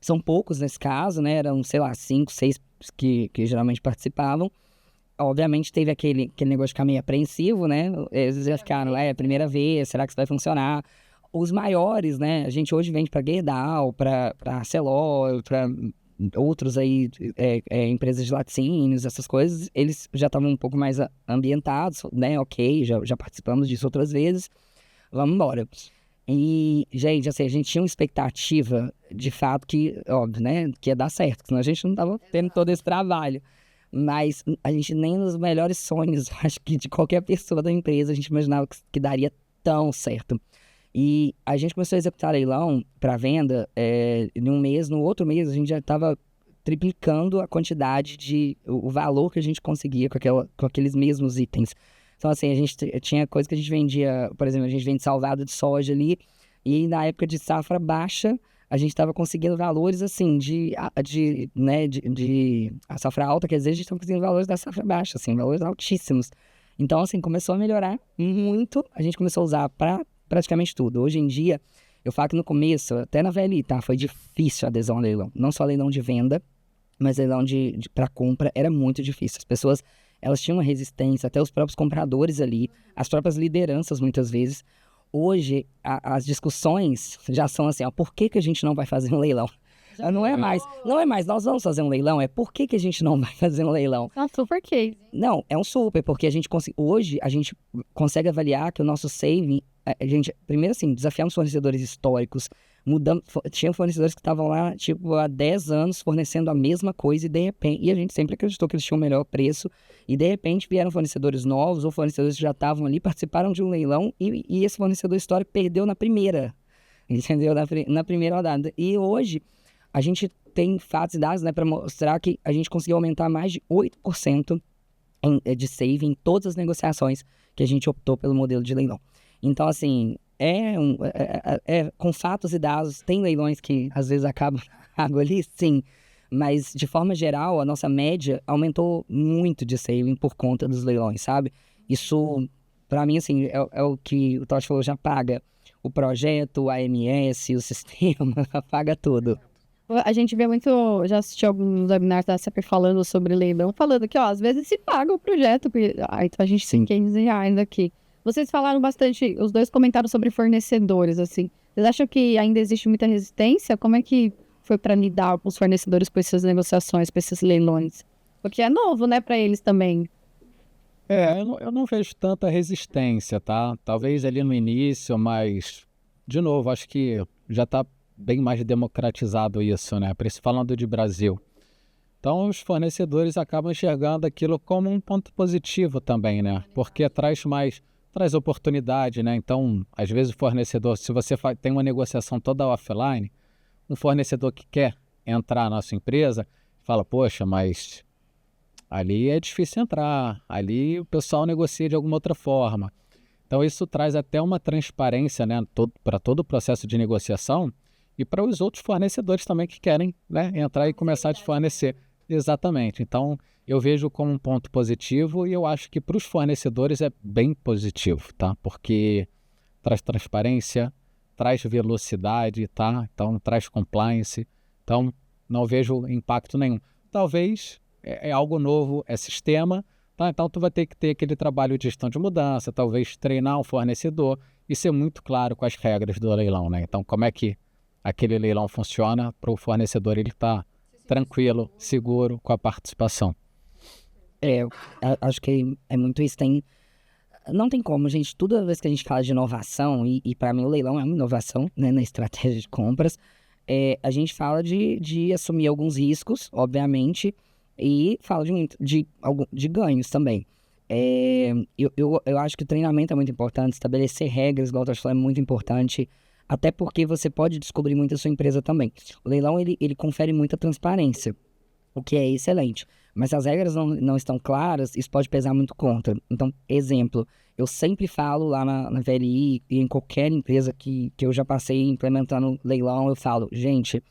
são poucos nesse caso, né, eram, sei lá, 5, 6 que geralmente participavam. Obviamente teve aquele negócio de ficar meio apreensivo, né, eles já ficaram, primeira vez, será que isso vai funcionar? Os maiores, né, a gente hoje vende para Gerdau, para Arcelor, para outros aí, empresas de laticínios, essas coisas, eles já estavam um pouco mais ambientados, né, ok, já participamos disso outras vezes. Vamos embora. E, gente, assim, a gente tinha uma expectativa, de fato, que, óbvio, né, que ia dar certo, senão a gente não tava tendo todo esse trabalho. Mas a gente nem nos melhores sonhos, acho que de qualquer pessoa da empresa, a gente imaginava que daria tão certo. E a gente começou a executar leilão para venda em um mês. No outro mês, a gente já estava triplicando a quantidade o valor que a gente conseguia com aqueles mesmos itens. Então, assim, a gente tinha coisa que a gente vendia, por exemplo, a gente vende salvado de soja ali, e na época de safra baixa, a gente estava conseguindo valores, assim, a safra alta, quer dizer, a gente estava conseguindo valores da safra baixa, assim, valores altíssimos. Então, assim, começou a melhorar muito, a gente começou a usar para praticamente tudo. Hoje em dia, eu falo que no começo, até na VLI, tá? Foi difícil a adesão ao leilão. Não só leilão de venda, mas leilão para compra era muito difícil. As pessoas, elas tinham uma resistência, até os próprios compradores ali, as próprias lideranças muitas vezes. Hoje, as discussões já são assim, ó, por que a gente não vai fazer um leilão? Não é mais, nós vamos fazer um leilão, é por que a gente não vai fazer um leilão? É um super case. Não, é um super, porque hoje a gente consegue avaliar que o nosso saving, primeiro assim, desafiamos fornecedores históricos, tinha fornecedores que estavam lá, tipo, há 10 anos fornecendo a mesma coisa e de repente, e a gente sempre acreditou que eles tinham o melhor preço, e de repente vieram fornecedores novos ou fornecedores que já estavam ali, participaram de um leilão e esse fornecedor histórico perdeu na primeira, entendeu? Na primeira rodada. E hoje a gente tem fatos e dados, né, para mostrar que a gente conseguiu aumentar mais de 8% de saving em todas as negociações que a gente optou pelo modelo de leilão. Então, assim, com fatos e dados, tem leilões que às vezes acabam água ali, sim, mas de forma geral, a nossa média aumentou muito de saving por conta dos leilões, sabe? Isso, para mim, assim, é o que o Totti falou, já paga o projeto, o AMS, o sistema, paga tudo. A gente vê muito, já assisti alguns webinars da SAP falando sobre leilão, falando que, ó, às vezes se paga o projeto, então a gente tem R$15 aqui. Vocês falaram bastante, os dois comentaram sobre fornecedores, assim. Vocês acham que ainda existe muita resistência? Como é que foi para lidar com os fornecedores com essas negociações, com esses leilões? Porque é novo, né, para eles também. Eu não vejo tanta resistência, tá? Talvez ali no início, mas, de novo, acho que já está bem mais democratizado isso, né? Por isso, falando de Brasil. Então, os fornecedores acabam enxergando aquilo como um ponto positivo também, né? Porque traz oportunidade, né? Então, às vezes o fornecedor, se você tem uma negociação toda offline, um fornecedor que quer entrar na sua empresa, fala, poxa, mas ali é difícil entrar, ali o pessoal negocia de alguma outra forma. Então, isso traz até uma transparência, né, para todo o processo de negociação e para os outros fornecedores também que querem, né, entrar e começar a te fornecer. Exatamente. Então, eu vejo como um ponto positivo e eu acho que para os fornecedores é bem positivo, tá? Porque traz transparência, traz velocidade, tá? Então, traz compliance. Então, não vejo impacto nenhum. Talvez é algo novo, é sistema, tá? Então, tu vai ter que ter aquele trabalho de gestão de mudança, talvez treinar um fornecedor e ser muito claro com as regras do leilão, né? Então, como é que aquele leilão funciona para o fornecedor ele estar tranquilo, seguro com a participação. Acho que é muito isso. Não tem como, gente. Toda vez que a gente fala de inovação, e para mim o leilão é uma inovação, né, na estratégia de compras, a gente fala de assumir alguns riscos, obviamente, e fala de ganhos também. Eu acho que o treinamento é muito importante, estabelecer regras, igual o Totti falou, é muito importante, até porque você pode descobrir muito a sua empresa também. O leilão, ele confere muita transparência, o que é excelente. Mas se as regras não estão claras, isso pode pesar muito contra. Então, exemplo, eu sempre falo lá na VLI e em qualquer empresa que eu já passei implementando leilão, eu falo, gente,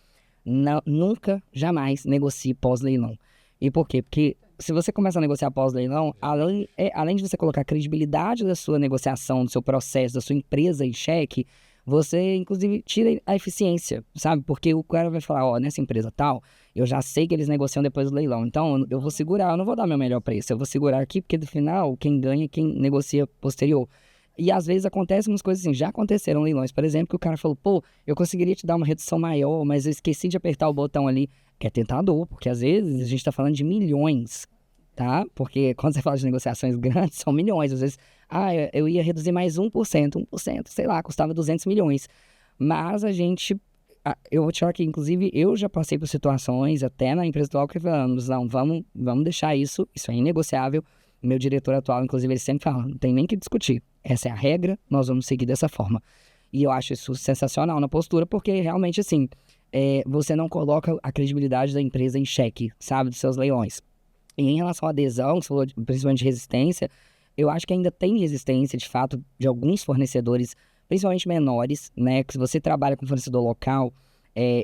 nunca, jamais negocie pós-leilão. E por quê? Porque se você começa a negociar pós-leilão, além de você colocar a credibilidade da sua negociação, do seu processo, da sua empresa em xeque, você, inclusive, tira a eficiência, sabe? Porque o cara vai falar, ó, nessa empresa tal, eu já sei que eles negociam depois do leilão, então eu vou segurar, eu não vou dar meu melhor preço, eu vou segurar aqui, porque no final, quem ganha é quem negocia posterior. E às vezes acontecem umas coisas assim, já aconteceram leilões, por exemplo, que o cara falou, pô, eu conseguiria te dar uma redução maior, mas eu esqueci de apertar o botão ali. É tentador, porque às vezes a gente tá falando de milhões, tá? Porque quando você fala de negociações grandes, são milhões. Às vezes, eu ia reduzir mais 1%, sei lá, custava 200 milhões. Mas eu vou te falar que, inclusive, eu já passei por situações, até na empresa do Alckmin, falando, não, vamos deixar isso é inegociável, Meu diretor atual, inclusive, ele sempre fala, não tem nem que discutir. Essa é a regra, nós vamos seguir dessa forma. E eu acho isso sensacional na postura, porque realmente, assim, você não coloca a credibilidade da empresa em xeque, sabe, dos seus leilões. E em relação à adesão, você falou principalmente de resistência, eu acho que ainda tem resistência, de fato, de alguns fornecedores, principalmente menores, né? Que se você trabalha com fornecedor local,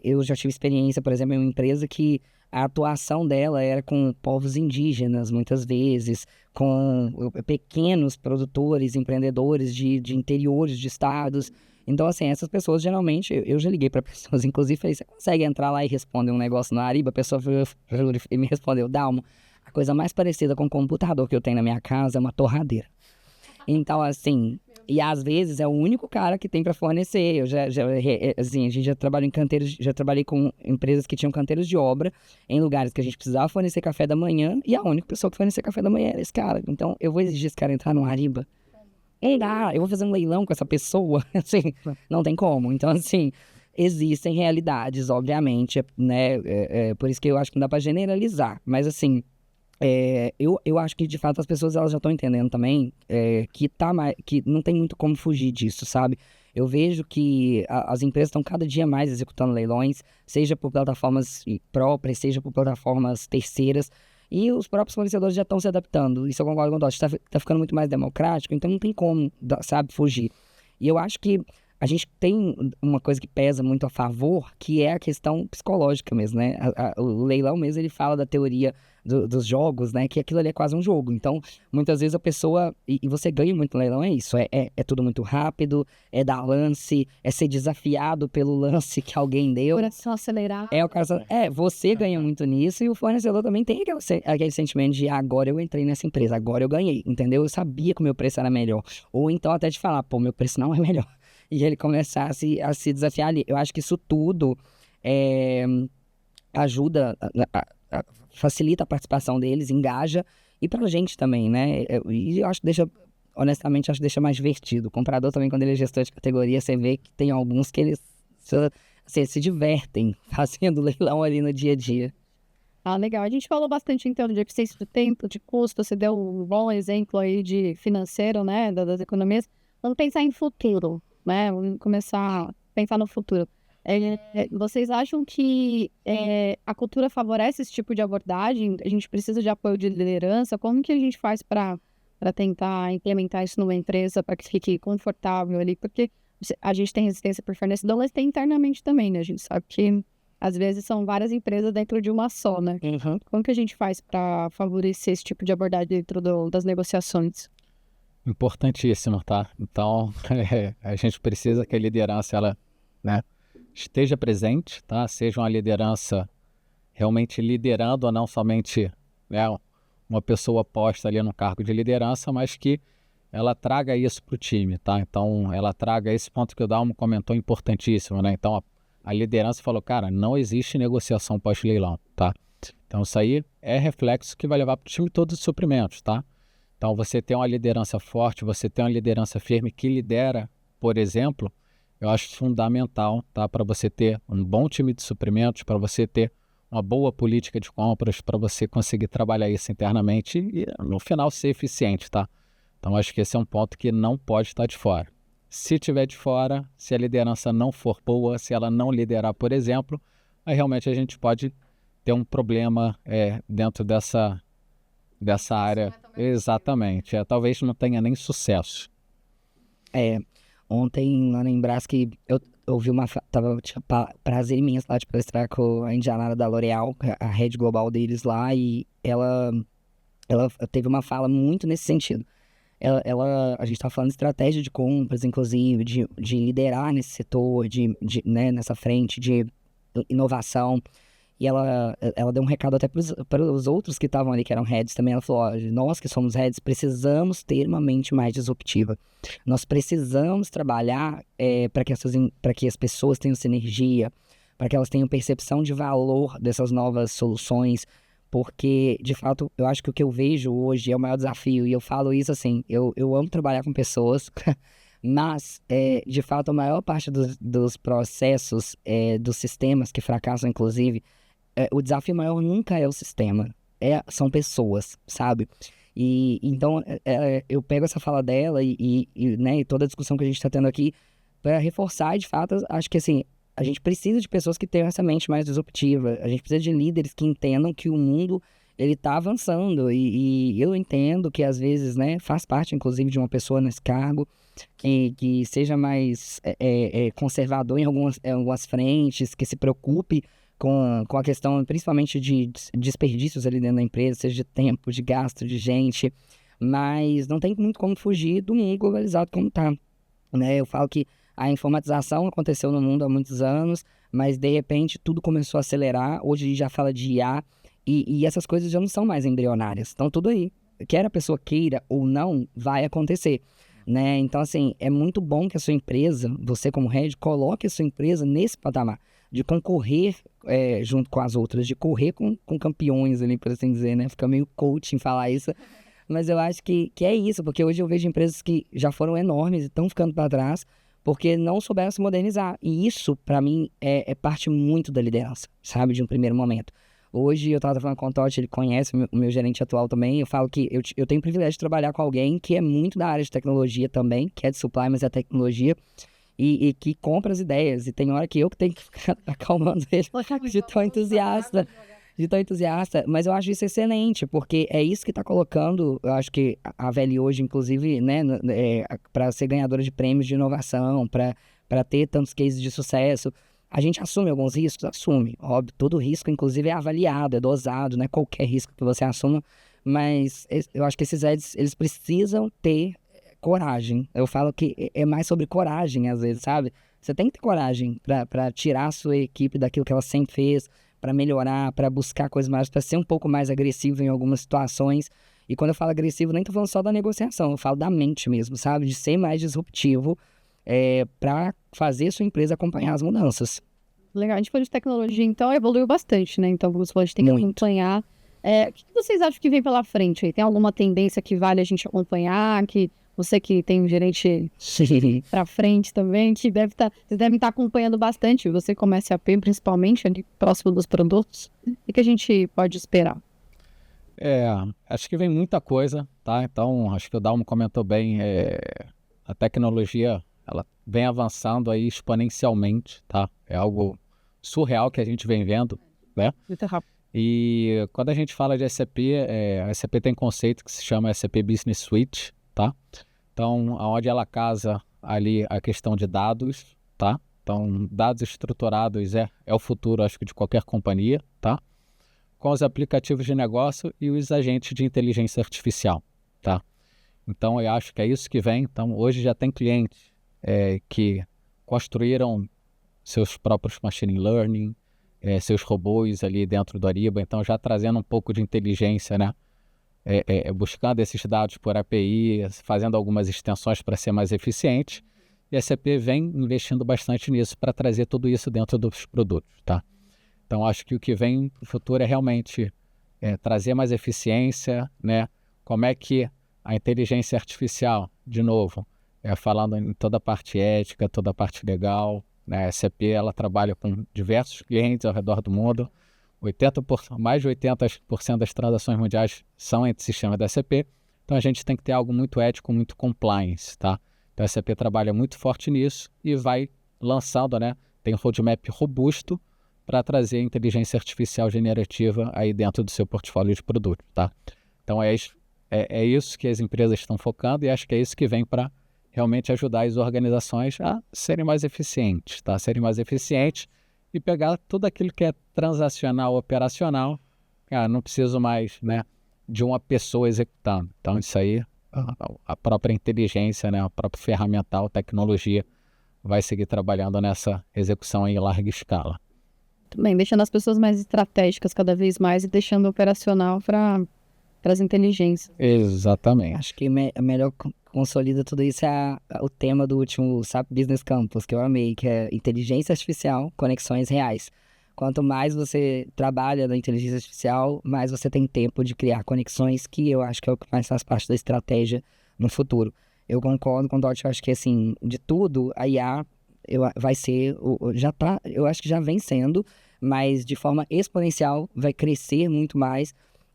eu já tive experiência, por exemplo, em uma empresa que a atuação dela era com povos indígenas, muitas vezes, com pequenos produtores, empreendedores de interiores de estados. Então, assim, essas pessoas, geralmente, eu já liguei para pessoas, inclusive, falei, você consegue entrar lá e responder um negócio na Ariba? A pessoa e me respondeu, Dalmo, a coisa mais parecida com um computador que eu tenho na minha casa é uma torradeira. Então, assim, e às vezes é o único cara que tem para fornecer. Eu assim, a gente já trabalhou em canteiros, já trabalhei com empresas que tinham canteiros de obra em lugares que a gente precisava fornecer café da manhã e a única pessoa que fornecia café da manhã era esse cara. Então, eu vou exigir esse cara entrar no Ariba. Eu vou fazer um leilão com essa pessoa, assim, não tem como. Então, assim, existem realidades, obviamente, né? Por isso que eu acho que não dá para generalizar. Mas, assim, eu acho que, de fato, as pessoas elas já estão entendendo também que não tem muito como fugir disso, sabe? Eu vejo que as empresas estão cada dia mais executando leilões, seja por plataformas próprias, seja por plataformas terceiras, e os próprios fornecedores já estão se adaptando. Isso eu concordo com o Dot, tá ficando muito mais democrático, então não tem como, sabe, fugir. E eu acho que a gente tem uma coisa que pesa muito a favor, que é a questão psicológica mesmo, né? O leilão mesmo, ele fala da teoria dos jogos, né? Que aquilo ali é quase um jogo. Então, muitas vezes a pessoa... E você ganha muito no leilão, é isso. É tudo muito rápido, é dar lance, é ser desafiado pelo lance que alguém deu. Coração acelerado. Você ganha muito nisso e o fornecedor também tem aquele sentimento de agora eu entrei nessa empresa, agora eu ganhei, entendeu? Eu sabia que o meu preço era melhor. Ou então até de falar, pô, meu preço não é melhor. E ele começar a se desafiar ali. Eu acho que isso tudo ajuda, facilita a participação deles, engaja, e pra gente também, né? E eu acho que honestamente, acho que deixa mais divertido. O comprador também, quando ele é gestor de categoria, você vê que tem alguns que eles se divertem fazendo leilão ali no dia a dia. Ah, legal. A gente falou bastante, então, de eficiência do tempo, de custo. Você deu um bom exemplo aí de financeiro, né, das economias. Vamos pensar em futuro, né? Vamos começar a pensar no futuro. Vocês acham que a cultura favorece esse tipo de abordagem? A gente precisa de apoio de liderança? Como que a gente faz para tentar implementar isso numa empresa para que fique confortável ali? Porque a gente tem resistência por fornecedor, mas tem internamente também, né? A gente sabe que às vezes são várias empresas dentro de uma só, né? Uhum. Como que a gente faz para favorecer esse tipo de abordagem dentro das negociações? Importantíssimo, tá? Então, a gente precisa que a liderança, ela, né, esteja presente, tá? Seja uma liderança realmente liderando, ou não somente, né, uma pessoa posta ali no cargo de liderança, mas que ela traga isso para o time, tá? Então, ela traga esse ponto que o Dalmo comentou, importantíssimo, né? Então, a liderança falou, cara, não existe negociação pós-leilão, tá? Então, isso aí é reflexo que vai levar para o time todo de suprimentos, tá? Então, você tem uma liderança forte, você tem uma liderança firme que lidera, por exemplo, eu acho fundamental, tá? Para você ter um bom time de suprimentos, para você ter uma boa política de compras, para você conseguir trabalhar isso internamente e, no final, ser eficiente, tá? Então, acho que esse é um ponto que não pode estar de fora. Se tiver de fora, se a liderança não for boa, se ela não liderar, por exemplo, aí realmente a gente pode ter um problema dentro dessa área. Exatamente. Talvez não tenha nem sucesso. Ontem, lá em Braskem, eu ouvi tinha prazer imenso lá de palestrar com a indianara da L'Oréal, a rede global deles lá, e ela teve uma fala muito nesse sentido. A gente estava falando de estratégia de compras, inclusive, de liderar nesse setor, né, nessa frente de inovação. E ela deu um recado até para os outros que estavam ali, que eram heads também. Ela falou, nós que somos heads precisamos ter uma mente mais disruptiva. Nós precisamos trabalhar para que as pessoas tenham sinergia, para que elas tenham percepção de valor dessas novas soluções. Porque, de fato, eu acho que o que eu vejo hoje é o maior desafio. E eu falo isso assim, eu amo trabalhar com pessoas, mas, de fato, a maior parte dos processos, dos sistemas que fracassam, inclusive, o desafio maior nunca é o sistema, são pessoas, sabe? E então eu pego essa fala dela né, e toda a discussão que a gente está tendo aqui para reforçar, de fato, acho que assim, a gente precisa de pessoas que tenham essa mente mais disruptiva, a gente precisa de líderes que entendam que o mundo ele está avançando e eu entendo que às vezes, né, faz parte inclusive de uma pessoa nesse cargo que seja mais conservador em algumas frentes, que se preocupe com a questão principalmente de desperdícios ali dentro da empresa, seja de tempo, de gasto, de gente, mas não tem muito como fugir do mundo globalizado como está, né? Eu falo que a informatização aconteceu no mundo há muitos anos, mas de repente tudo começou a acelerar, hoje a gente já fala de IA, e essas coisas já não são mais embrionárias, estão tudo aí, quer a pessoa queira ou não, vai acontecer. Né? Então, assim, é muito bom que a sua empresa, você como head, coloque a sua empresa nesse patamar de concorrer junto com as outras, de correr com campeões ali, por assim dizer, né? Fica meio coaching falar isso, mas eu acho que é isso, porque hoje eu vejo empresas que já foram enormes e estão ficando para trás porque não souberam se modernizar. E isso, para mim, é parte muito da liderança, sabe? De um primeiro momento. Hoje, eu estava falando com o Totti, ele conhece o meu gerente atual também, eu falo que eu tenho o privilégio de trabalhar com alguém que é muito da área de tecnologia também, que é de supply, mas é tecnologia, e que compra as ideias. E tem hora que eu que tenho que ficar acalmando ele de tão entusiasta. Mas eu acho isso excelente, porque é isso que está colocando, eu acho que a Veli hoje, inclusive, né, para ser ganhadora de prêmios de inovação, para ter tantos cases de sucesso. A gente assume alguns riscos? Assume. Óbvio, todo risco, inclusive, é avaliado, é dosado, não é qualquer risco que você assuma, mas eu acho que esses heads, eles precisam ter coragem. Eu falo que é mais sobre coragem, às vezes, sabe? Você tem que ter coragem para tirar a sua equipe daquilo que ela sempre fez, para melhorar, para buscar coisas mais, para ser um pouco mais agressivo em algumas situações. E quando eu falo agressivo, nem tô falando só da negociação, eu falo da mente mesmo, sabe? De ser mais disruptivo, para fazer sua empresa acompanhar as mudanças. Legal, a gente falou de tecnologia, então evoluiu bastante, né? Então, como você falou, a gente tem que acompanhar. O que vocês acham que vem pela frente aí? Tem alguma tendência que vale a gente acompanhar? Que você que tem um gerente para frente também, que vocês devem estar acompanhando bastante, você como SAP, principalmente, ali próximo dos produtos. O que a gente pode esperar? Acho que vem muita coisa, tá? Então, acho que o Dalmo comentou bem, a tecnologia ela vem avançando aí exponencialmente, tá? É algo surreal que a gente vem vendo, né? Muito rápido. E quando a gente fala de SAP, a SAP tem um conceito que se chama SAP Business Suite, tá? Então, onde ela casa ali a questão de dados, tá? Então, dados estruturados é o futuro, acho que, de qualquer companhia, tá? Com os aplicativos de negócio e os agentes de inteligência artificial, tá? Então, eu acho que é isso que vem. Então, hoje já tem clientes que construíram seus próprios machine learning, seus robôs ali dentro do Ariba, então já trazendo um pouco de inteligência, né? Buscando esses dados por API, fazendo algumas extensões para ser mais eficiente, e a SAP vem investindo bastante nisso para trazer tudo isso dentro dos produtos, tá? Então, acho que o que vem no futuro é realmente trazer mais eficiência, né? Como é que a inteligência artificial, de novo, falando em toda a parte ética, toda a parte legal, né? A SAP ela trabalha com diversos clientes ao redor do mundo, mais de 80% das transações mundiais são entre sistemas da SAP, então a gente tem que ter algo muito ético, muito compliance, tá? Então a SAP trabalha muito forte nisso e vai lançando, né? Tem um roadmap robusto para trazer inteligência artificial generativa aí dentro do seu portfólio de produtos, tá? Então é isso que as empresas estão focando e acho que é isso que vem para realmente ajudar as organizações a serem mais eficientes, tá? Serem mais eficientes e pegar tudo aquilo que é transacional, operacional, não preciso mais, né, de uma pessoa executando. Então isso aí, a própria inteligência, né, a própria ferramental, tecnologia vai seguir trabalhando nessa execução em larga escala. Também deixando as pessoas mais estratégicas cada vez mais e deixando o operacional para as inteligências. Exatamente. Acho que melhor consolida tudo isso o tema do último SAP Business Campus, que eu amei, que é inteligência artificial, conexões reais. Quanto mais você trabalha na inteligência artificial, mais você tem tempo de criar conexões, que eu acho que é o que mais faz parte da estratégia no futuro. Eu concordo com o Dot, eu acho que assim, de tudo, a IA vai ser, eu acho que já vem sendo, mas de forma exponencial vai crescer muito mais.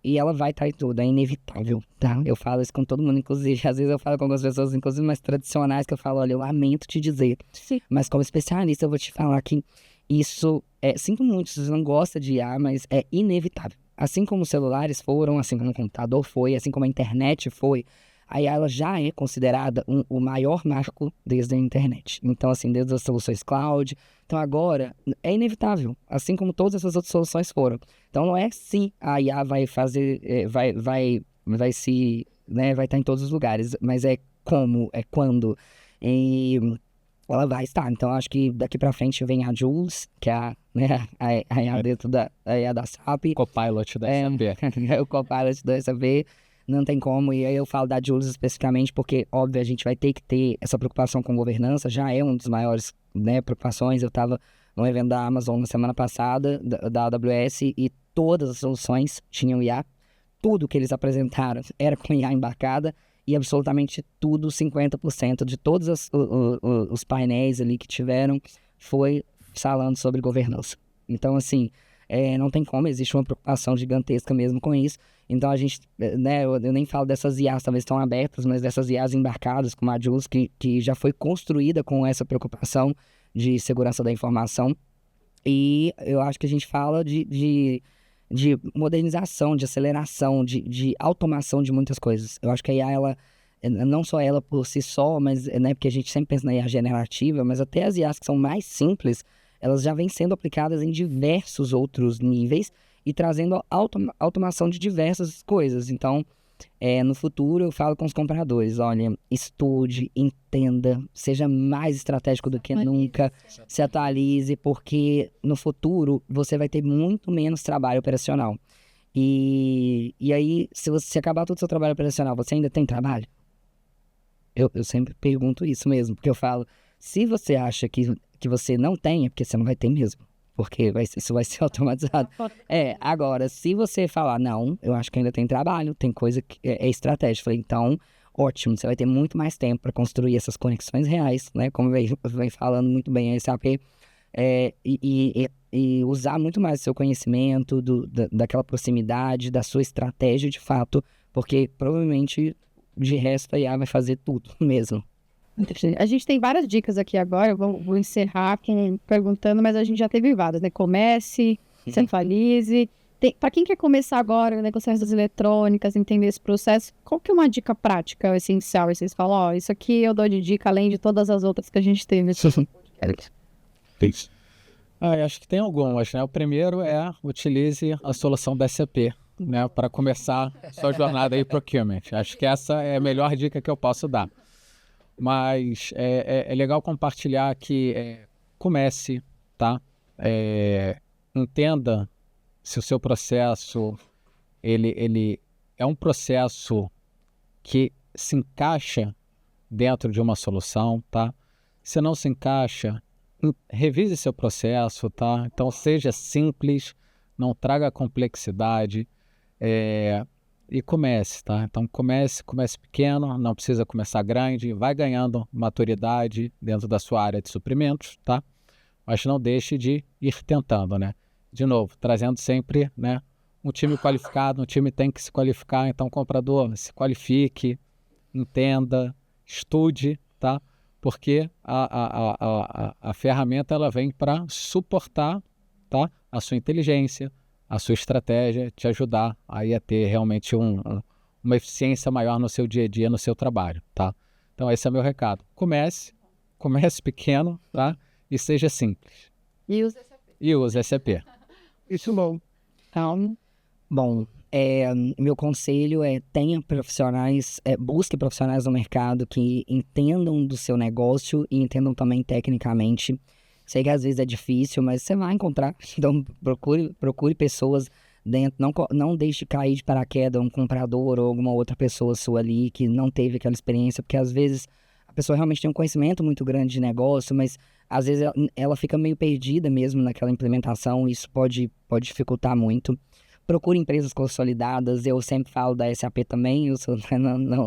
e ela vai estar em tudo, é inevitável, tá? Eu falo isso com todo mundo, inclusive, às vezes eu falo com algumas pessoas, inclusive mais tradicionais, que eu falo, olha, eu lamento te dizer, Sim. mas como especialista eu vou te falar que isso, sinto muito se você não gosta de IA, mas é inevitável. Assim como os celulares foram, assim como o computador foi, assim como a internet foi, a IA ela já é considerada o maior marco desde a internet. Então, assim, desde as soluções cloud. Então, agora, é inevitável, assim como todas essas outras soluções foram. Então, não é se a IA vai fazer, vai se, né, vai estar em todos os lugares, mas é como, é quando. E ela vai estar. Então, acho que daqui pra frente vem a Jules, que é a IA dentro a IA da SAP. Copilot da SAP. O Copilot da SAP. Não tem como, e aí eu falo da Jules especificamente porque, óbvio, a gente vai ter que ter essa preocupação com governança, já é uma das maiores, né, preocupações. Eu estava no evento da Amazon na semana passada, da AWS, e todas as soluções tinham IA, tudo que eles apresentaram era com IA embarcada, e absolutamente tudo, 50% de todos os painéis ali que tiveram, foi falando sobre governança. Então, assim, não tem como, existe uma preocupação gigantesca mesmo com isso. Então, a gente, né, eu nem falo dessas IAs, talvez estão abertas, mas dessas IAs embarcadas, como a Jules, que já foi construída com essa preocupação de segurança da informação. E eu acho que a gente fala de modernização, de aceleração, de automação de muitas coisas. Eu acho que a IA, ela, não só ela por si só, mas, né, porque a gente sempre pensa na IA generativa, mas até as IAs que são mais simples, elas já vêm sendo aplicadas em diversos outros níveis e trazendo automação de diversas coisas. Então, no futuro eu falo com os compradores, olha, estude, entenda, seja mais estratégico do que nunca, se atualize, porque no futuro você vai ter muito menos trabalho operacional. E aí, se você acabar todo o seu trabalho operacional, você ainda tem trabalho? Eu sempre pergunto isso mesmo, porque eu falo, se você acha que você não tem, é porque você não vai ter mesmo. Porque isso vai ser automatizado. Agora, se você falar, não, eu acho que ainda tem trabalho, tem coisa que é estratégia. Falei, então, ótimo, você vai ter muito mais tempo para construir essas conexões reais, né? Como vem falando muito bem a SAP, e usar muito mais o seu conhecimento, daquela proximidade, da sua estratégia de fato, porque provavelmente, de resto, a IA vai fazer tudo mesmo. A gente tem várias dicas aqui agora, eu vou encerrar perguntando, mas a gente já teve várias, né? Comece, se atualize. Para quem quer começar agora, né, com ciências eletrônicas, entender esse processo, qual que é uma dica prática, essencial? E vocês falam, isso aqui eu dou de dica, além de todas as outras que a gente teve. Eu acho que tem algumas, né? O primeiro é utilize a solução da SAP, né? Para começar sua jornada aí procurement. Acho que essa é a melhor dica que eu posso dar. Mas é legal compartilhar que comece, tá? Entenda se o seu processo ele é um processo que se encaixa dentro de uma solução, tá? Se não se encaixa, revise seu processo, tá? Então seja simples, não traga complexidade, e comece, tá? Então comece pequeno, não precisa começar grande, vai ganhando maturidade dentro da sua área de suprimentos, tá? Mas não deixe de ir tentando, né? De novo, trazendo sempre, né, um time qualificado, um time tem que se qualificar, então comprador, se qualifique, entenda, estude, tá? Porque a ferramenta ela vem para suportar, tá, a sua inteligência, a sua estratégia, te ajudar aí a ter realmente uma eficiência maior no seu dia a dia, no seu trabalho, tá? Então esse é o meu recado. Comece pequeno, tá? E seja simples. E use SAP. Isso bom. Então, bom, meu conselho tenha profissionais, busque profissionais no mercado que entendam do seu negócio e entendam também tecnicamente. Sei que às vezes é difícil, mas você vai encontrar. Então, procure pessoas dentro. Não deixe cair de paraquedas um comprador ou alguma outra pessoa sua ali que não teve aquela experiência, porque às vezes a pessoa realmente tem um conhecimento muito grande de negócio, mas às vezes ela fica meio perdida mesmo naquela implementação, e isso pode dificultar muito. Procure empresas consolidadas, eu sempre falo da SAP também,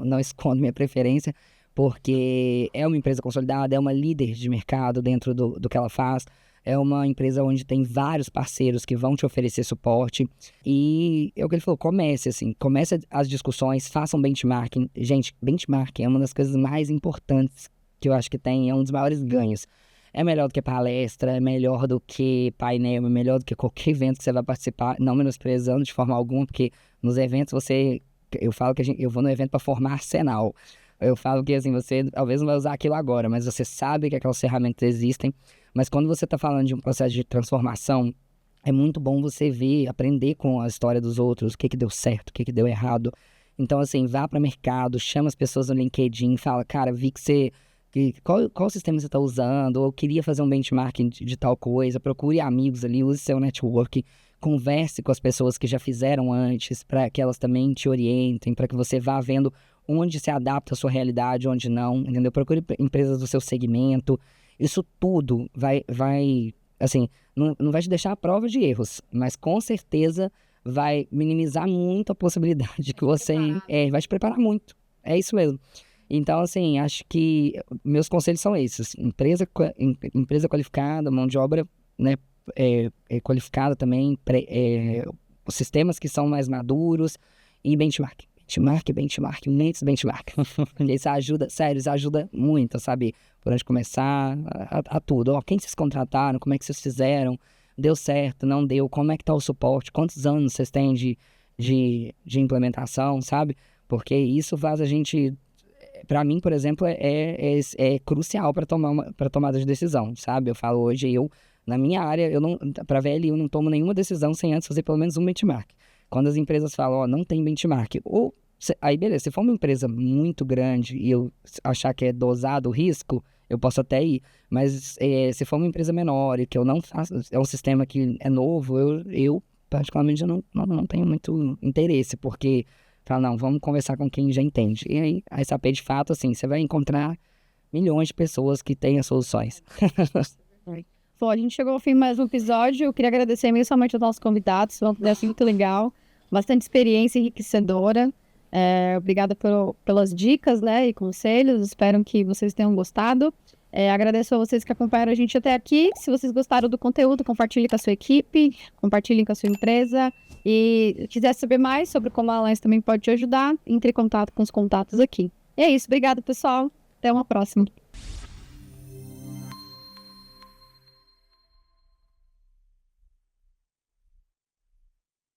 não escondo minha preferência, porque é uma empresa consolidada, é uma líder de mercado dentro do que ela faz. é uma empresa onde tem vários parceiros que vão te oferecer suporte. E é o que ele falou, comece as discussões, façam benchmarking. Gente, benchmarking é uma das coisas mais importantes que eu acho que tem, é um dos maiores ganhos. É melhor do que palestra, é melhor do que painel, é melhor do que qualquer evento que você vai participar, não menosprezando de forma alguma, porque nos eventos eu falo que eu vou no evento para formar arsenal. Eu falo que assim, você talvez não vai usar aquilo agora, mas você sabe que aquelas ferramentas existem. Mas quando você está falando de um processo de transformação, é muito bom você ver, aprender com a história dos outros, o que deu certo, o que deu errado. Então, assim, vá para o mercado, chama as pessoas no LinkedIn, fala, cara, vi que você... Qual sistema você está usando? Ou queria fazer um benchmarking de tal coisa? Procure amigos ali, use seu network, converse com as pessoas que já fizeram antes, para que elas também te orientem, para que você vá vendo onde se adapta à sua realidade, onde não, entendeu? Procure empresas do seu segmento. Isso tudo vai assim, não vai te deixar à prova de erros, mas com certeza vai minimizar muito a possibilidade que você... vai te preparar muito. É isso mesmo. Então, assim, acho que meus conselhos são esses. Empresa qualificada, mão de obra, né, qualificada também, os sistemas que são mais maduros e benchmark. Muitos benchmark. Isso ajuda, sério, isso ajuda muito a saber por onde começar, a tudo. Quem vocês contrataram, como é que vocês fizeram, deu certo, não deu, como é que tá o suporte, quantos anos vocês têm de implementação, sabe? Porque isso faz a gente... Para mim, por exemplo, é crucial para tomada de decisão, sabe? Eu falo hoje, na minha área, para VLI, eu não tomo nenhuma decisão sem antes fazer pelo menos um benchmark. Quando as empresas falam, não tem benchmark, aí beleza, se for uma empresa muito grande e eu achar que é dosado o risco, eu posso até ir. Mas se for uma empresa menor e que eu não faço, é um sistema que é novo, eu particularmente não tenho muito interesse, porque... Fala, não, vamos conversar com quem já entende. E aí, a SAP, de fato, assim, você vai encontrar milhões de pessoas que têm as soluções. Bom, a gente chegou ao fim de mais um episódio. Eu queria agradecer imensamente aos nossos convidados. Foi uma conversa muito legal. Bastante experiência enriquecedora. Obrigada pelas dicas, né, e conselhos. Espero que vocês tenham gostado. Agradeço a vocês que acompanharam a gente até aqui. Se vocês gostaram do conteúdo, compartilhe com a sua equipe, compartilhem com a sua empresa. E quiser saber mais sobre como a Alliance também pode te ajudar, entre em contato com os contatos aqui. E é isso. Obrigada, pessoal. Até uma próxima.